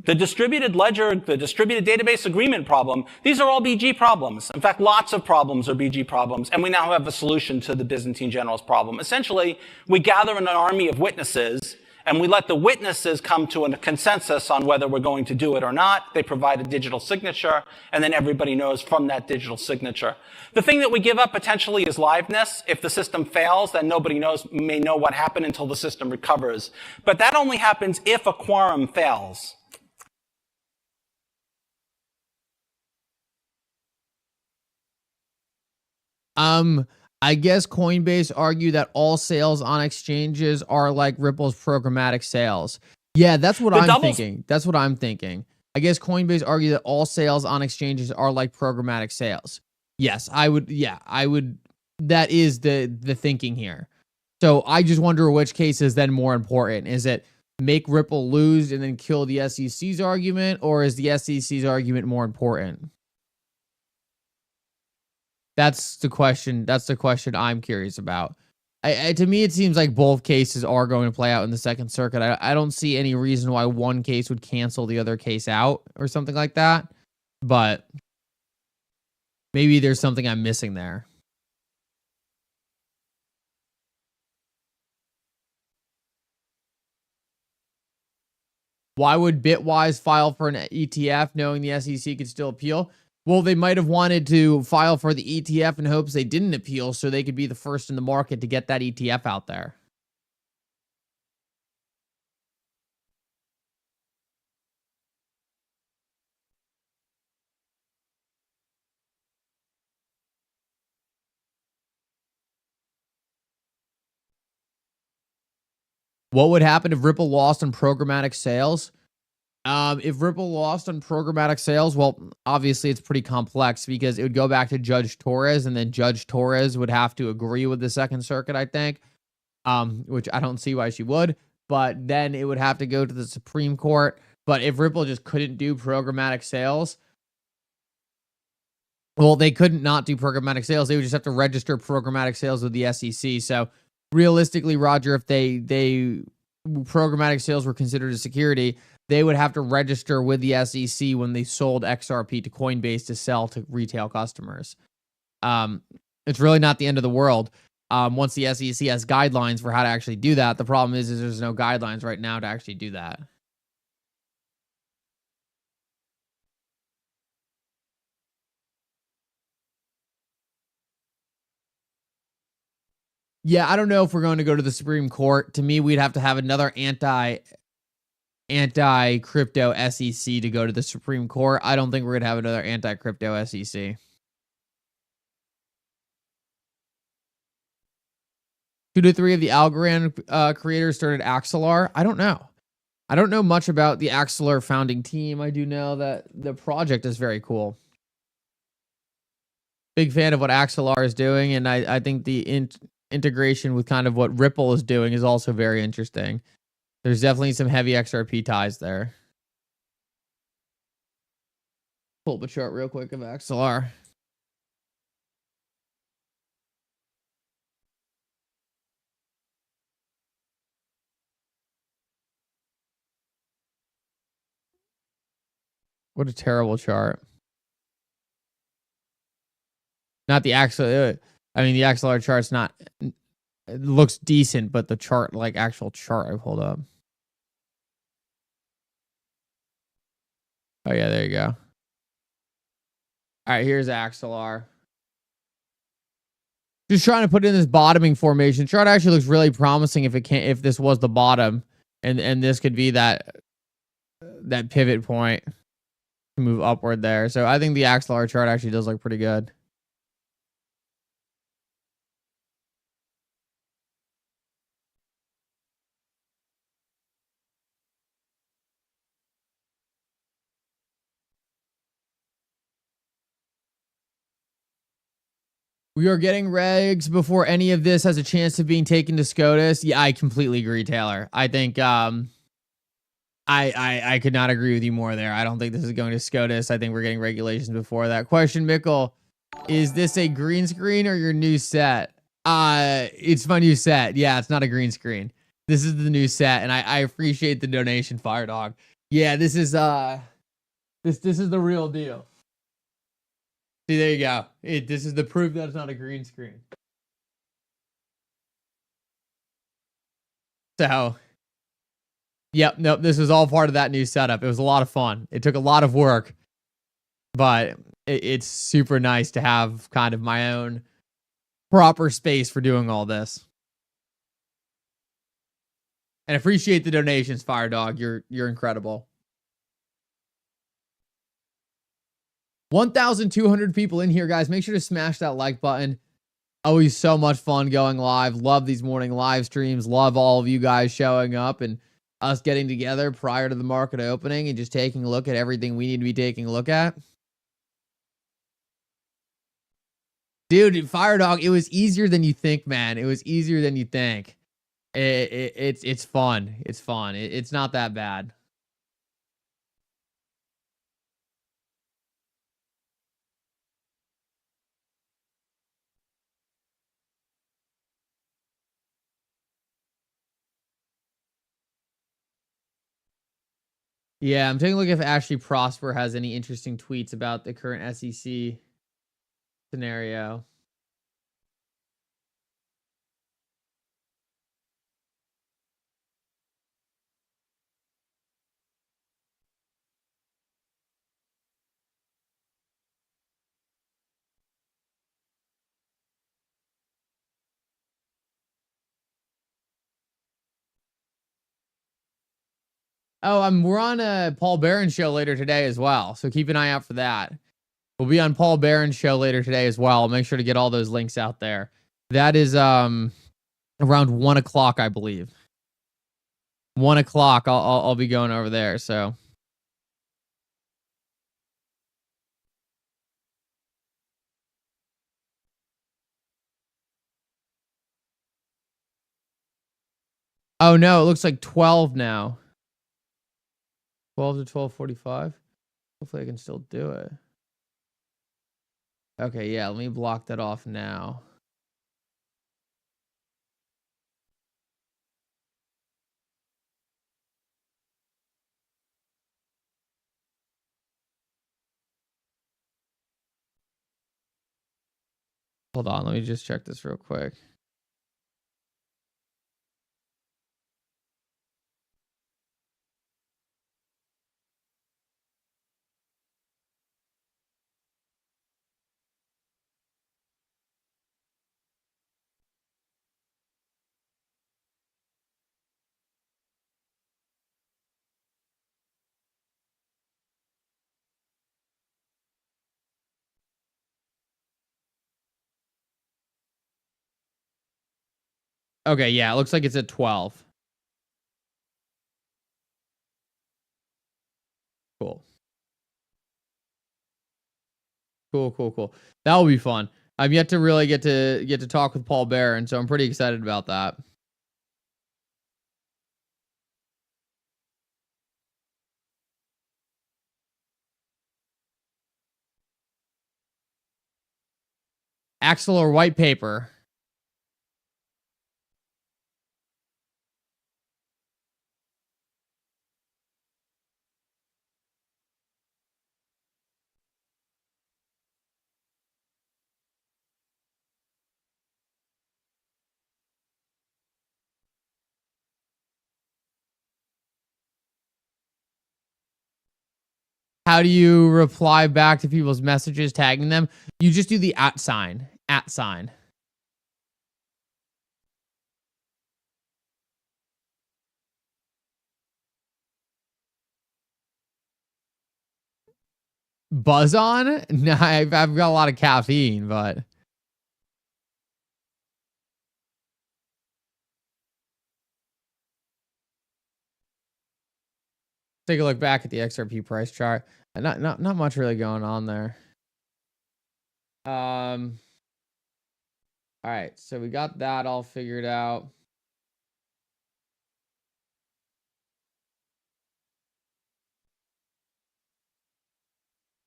the distributed ledger, the distributed database agreement problem, these are all BG problems. In fact, lots of problems are BG problems, and we now have a solution to the Byzantine generals problem. Essentially, we gather an army of witnesses, and we let the witnesses come to a consensus on whether we're going to do it or not. They provide a digital signature, and then everybody knows from that digital signature. The thing that we give up potentially is liveness. If the system fails, then nobody may know what happened until the system recovers. But that only happens if a quorum fails. I guess Coinbase argue that all sales on exchanges are like Ripple's programmatic sales. Yeah, that's what I'm thinking. That's what I'm thinking. I guess Coinbase argue that all sales on exchanges are like programmatic sales. Yes, I would. Yeah, I would. That is the thinking here. So I just wonder which case is then more important. Is it make Ripple lose and then kill the SEC's argument, or is the SEC's argument more important? That's the question. That's the question I'm curious about. To me, it seems like both cases are going to play out in the Second Circuit. I don't see any reason why one case would cancel the other case out or something like that. But maybe there's something I'm missing there. Why would Bitwise file for an ETF knowing the SEC could still appeal? Well, they might have wanted to file for the ETF in hopes they didn't appeal so they could be the first in the market to get that ETF out there. What would happen if Ripple lost on programmatic sales? If Ripple lost on programmatic sales, well, obviously it's pretty complex because it would go back to Judge Torres, and then Judge Torres would have to agree with the Second Circuit, I think, which I don't see why she would. But then it would have to go to the Supreme Court. But if Ripple just couldn't do programmatic sales, Well, they couldn't not do programmatic sales. They would just have to register programmatic sales with the SEC. So realistically, Roger, if they programmatic sales were considered a security, they would have to register with the SEC when they sold XRP to Coinbase to sell to retail customers. It's really not the end of the world. Once the SEC has guidelines for how to actually do that, the problem is there's no guidelines right now to actually do that. Yeah, I don't know if we're going to go to the Supreme Court. To me, we'd have to have another anti-crypto SEC to go to the Supreme Court. I don't think we're going to have another anti-crypto SEC. 2 to 3 of the Algorand creators started Axelar. I don't know. I don't know much about the Axelar founding team. I do know that the project is very cool. Big fan of what Axelar is doing, and I think the integration with kind of what Ripple is doing is also very interesting. There's definitely some heavy XRP ties there. Pull up a chart real quick of Axelar. What a terrible chart. Not the Axelar. I mean, the Axelar chart's not. It looks decent, but the chart, like actual chart, I pulled up. Oh yeah, there you go. All right, here's Axelar. Just trying to put in this bottoming formation. Chart actually looks really promising if this was the bottom, and this could be that pivot point to move upward there. So I think the Axelar chart actually does look pretty good. We are getting regs before any of this has a chance of being taken to SCOTUS. Yeah, I completely agree, Taylor. I think I could not agree with you more there. I don't think this is going to SCOTUS. I think we're getting regulations before that. Question, Mickle, is this a green screen or your new set? It's my new set. Yeah, it's not a green screen. This is the new set, and I appreciate the donation, Fire Dog. Yeah, this is this is the real deal. See, there you go. This is the proof that it's not a green screen. So, yep, nope, this was all part of that new setup. It was a lot of fun. It took a lot of work, but it's super nice to have kind of my own proper space for doing all this. And appreciate the donations, Fire Dog. You're incredible. 1,200 people in here, guys. Make sure to smash that like button. Always so much fun going live. Love these morning live streams. Love all of you guys showing up and us getting together prior to the market opening and just taking a look at everything we need to be taking a look at. Dude, Fire Dog, it was easier than you think, man. It was easier than you think. It's fun. It's fun. It's not that bad. Yeah, I'm taking a look if Ashley Prosper has any interesting tweets about the current SEC scenario. Oh, we're on a Paul Barron show later today as well, so keep an eye out for that. We'll be on Paul Barron's show later today as well. I'll make sure to get all those links out there. That is around 1 o'clock, I believe. 1 o'clock. I'll be going over there. So. Oh no, it looks like 12 now. 12 to 12:45. Hopefully I can still do it. Okay, yeah, let me block that off now. Hold on, let me just check this real quick. Okay, yeah, it looks like it's at 12. Cool. Cool. That will be fun. I've yet to really get to talk with Paul Barron, so I'm pretty excited about that. Axelar white paper. How do you reply back to people's messages tagging them? You just do the @ sign. @ sign. Buzz on? No, I've got a lot of caffeine, but take a look back at the XRP price chart. Not much really going on there. All right, so we got that all figured out.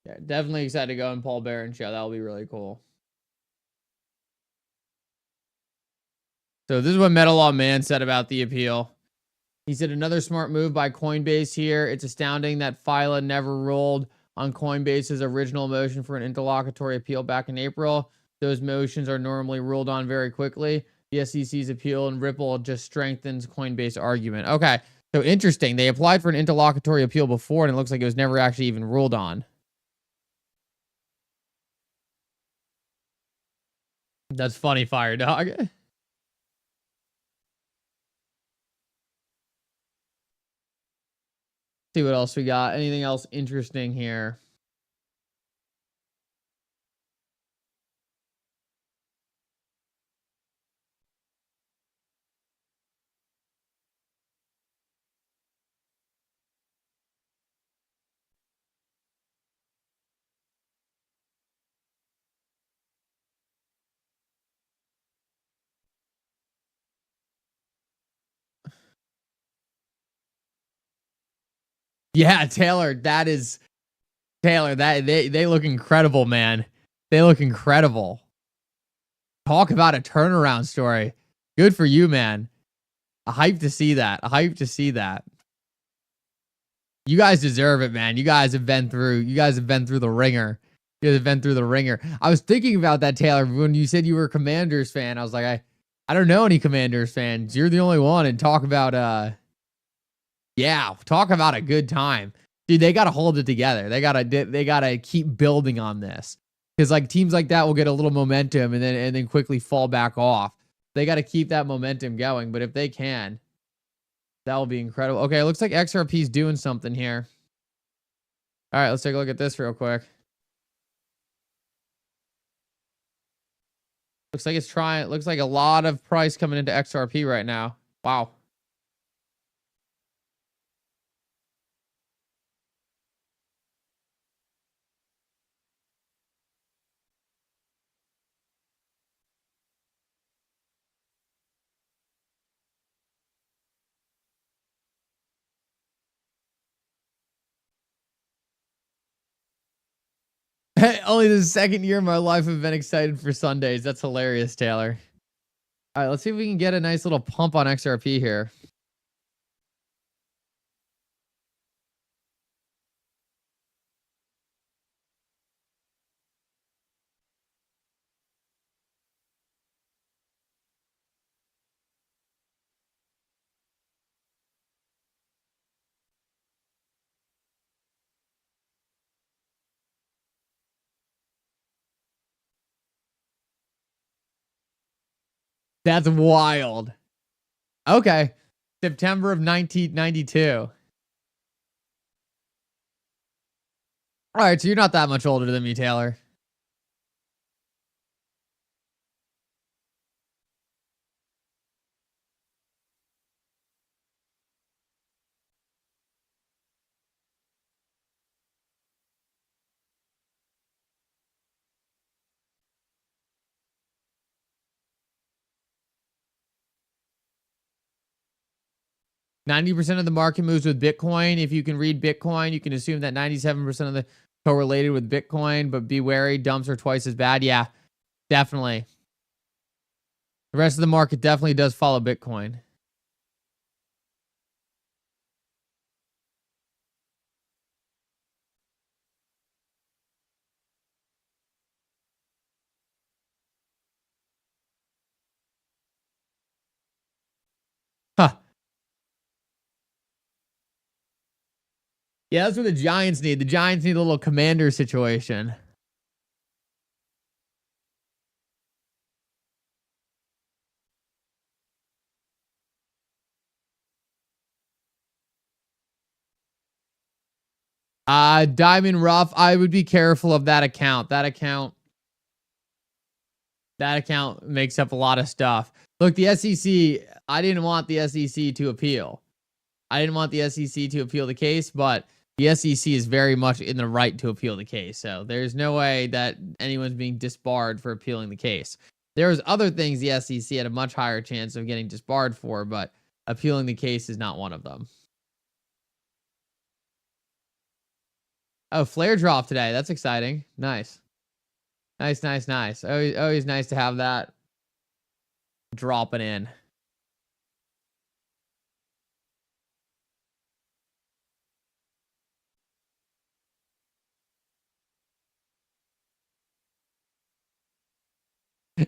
Yeah, definitely excited to go on Paul Barron show. That'll be really cool. So this is what Metal Law Man said about the appeal. He said another smart move by Coinbase here. It's astounding that Phyla never ruled on Coinbase's original motion for an interlocutory appeal back in April. Those motions are normally ruled on very quickly. The SEC's appeal and Ripple just strengthens Coinbase argument. Okay, so interesting. They applied for an interlocutory appeal before, and it looks like it was never actually even ruled on. That's funny, Fire Dog. See what else we got. Anything else interesting here? Yeah, Taylor, that is Taylor. That they look incredible, man. They look incredible. Talk about a turnaround story. Good for you, man. A hype to see that. A hype to see that. You guys deserve it, man. You guys have been through. You guys have been through the ringer. You guys have been through the ringer. I was thinking about that, Taylor, when you said you were a Commanders fan. I was like, I don't know any Commanders fans. You're the only one. And talk about yeah, talk about a good time. Dude, they gotta hold it together. They gotta keep building on this. Because like teams like that will get a little momentum and then quickly fall back off. They gotta keep that momentum going. But if they can, that will be incredible. Okay, it looks like XRP's doing something here. All right, let's take a look at this real quick. Looks like it's trying. Looks like a lot of price coming into XRP right now. Wow. Only the second year of my life I've been excited for Sundays. That's hilarious, Taylor. All right, let's see if we can get a nice little pump on XRP here. That's wild. Okay. September of 1992. All right, so you're not that much older than me, Taylor. %90 of the market moves with Bitcoin. If you can read Bitcoin, you can assume that 97% of the correlated with Bitcoin, but be wary, dumps are twice as bad. Yeah, definitely. The rest of the market definitely does follow Bitcoin. Huh. Yeah, that's what the Giants need. The Giants need a little commander situation. Diamond Rough, I would be careful of that account. That account makes up a lot of stuff. Look, the SEC, I didn't want the SEC to appeal. I didn't want the SEC to appeal the case, but the SEC is very much in the right to appeal the case. So there's no way that anyone's being disbarred for appealing the case. There's other things the SEC had a much higher chance of getting disbarred for, but appealing the case is not one of them. Oh, flare drop today. That's exciting. Nice. Nice. Always nice to have that dropping in.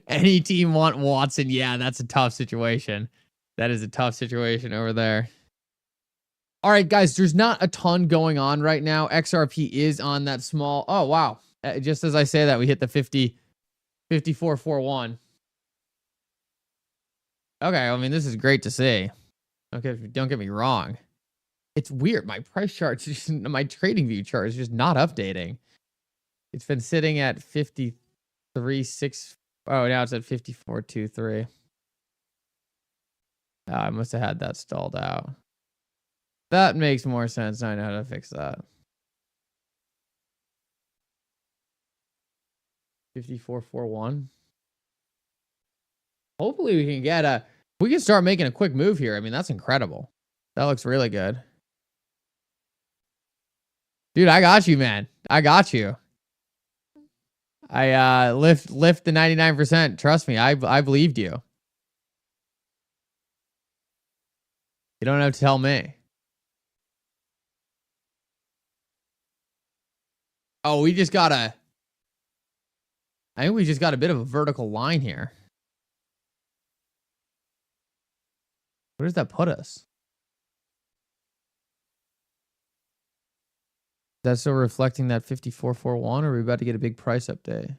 Any team want Watson? Yeah, that's a tough situation. That is a tough situation over there. All right, guys, there's not a ton going on right now. XRP is on that small. Oh, wow. Just as I say that, we hit the 54.41. Okay, I mean, this is great to see. Okay, don't get me wrong. It's weird. My price chart, my trading view chart is just not updating. It's been sitting at 53.6. Oh, now it's at 54.23. Oh, I must have had that stalled out. That makes more sense. Now I know how to fix that. 54.41. Hopefully we can get we can start making a quick move here. I mean, that's incredible. That looks really good. Dude, I got you, man. I got you. I lift the 99%. Trust me, I believed you. You don't have to tell me. Oh, I think we just got a bit of a vertical line here. Where does that put us? Is that still reflecting that 54.41, or are we about to get a big price update?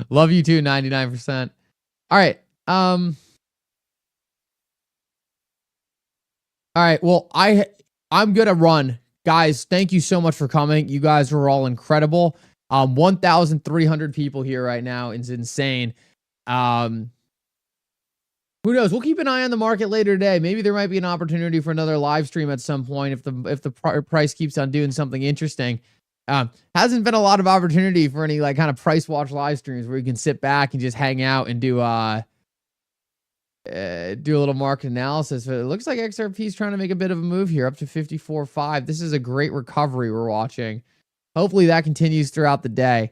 Love you too, 99%. All right. All right. Well, I'm gonna run. Guys, thank you so much for coming. You guys were all incredible. 1,300 people here right now. It's insane. Who knows? We'll keep an eye on the market later today. Maybe there might be an opportunity for another live stream at some point if the price keeps on doing something interesting. Hasn't been a lot of opportunity for any like kind of price watch live streams where you can sit back and just hang out and do do a little market analysis. But it looks like XRP is trying to make a bit of a move here up to 54.5. This is a great recovery we're watching. Hopefully that continues throughout the day.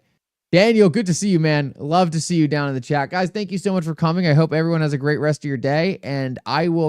Daniel, good to see you, man. Love to see you down in the chat. Guys, thank you so much for coming. I hope everyone has a great rest of your day, and I will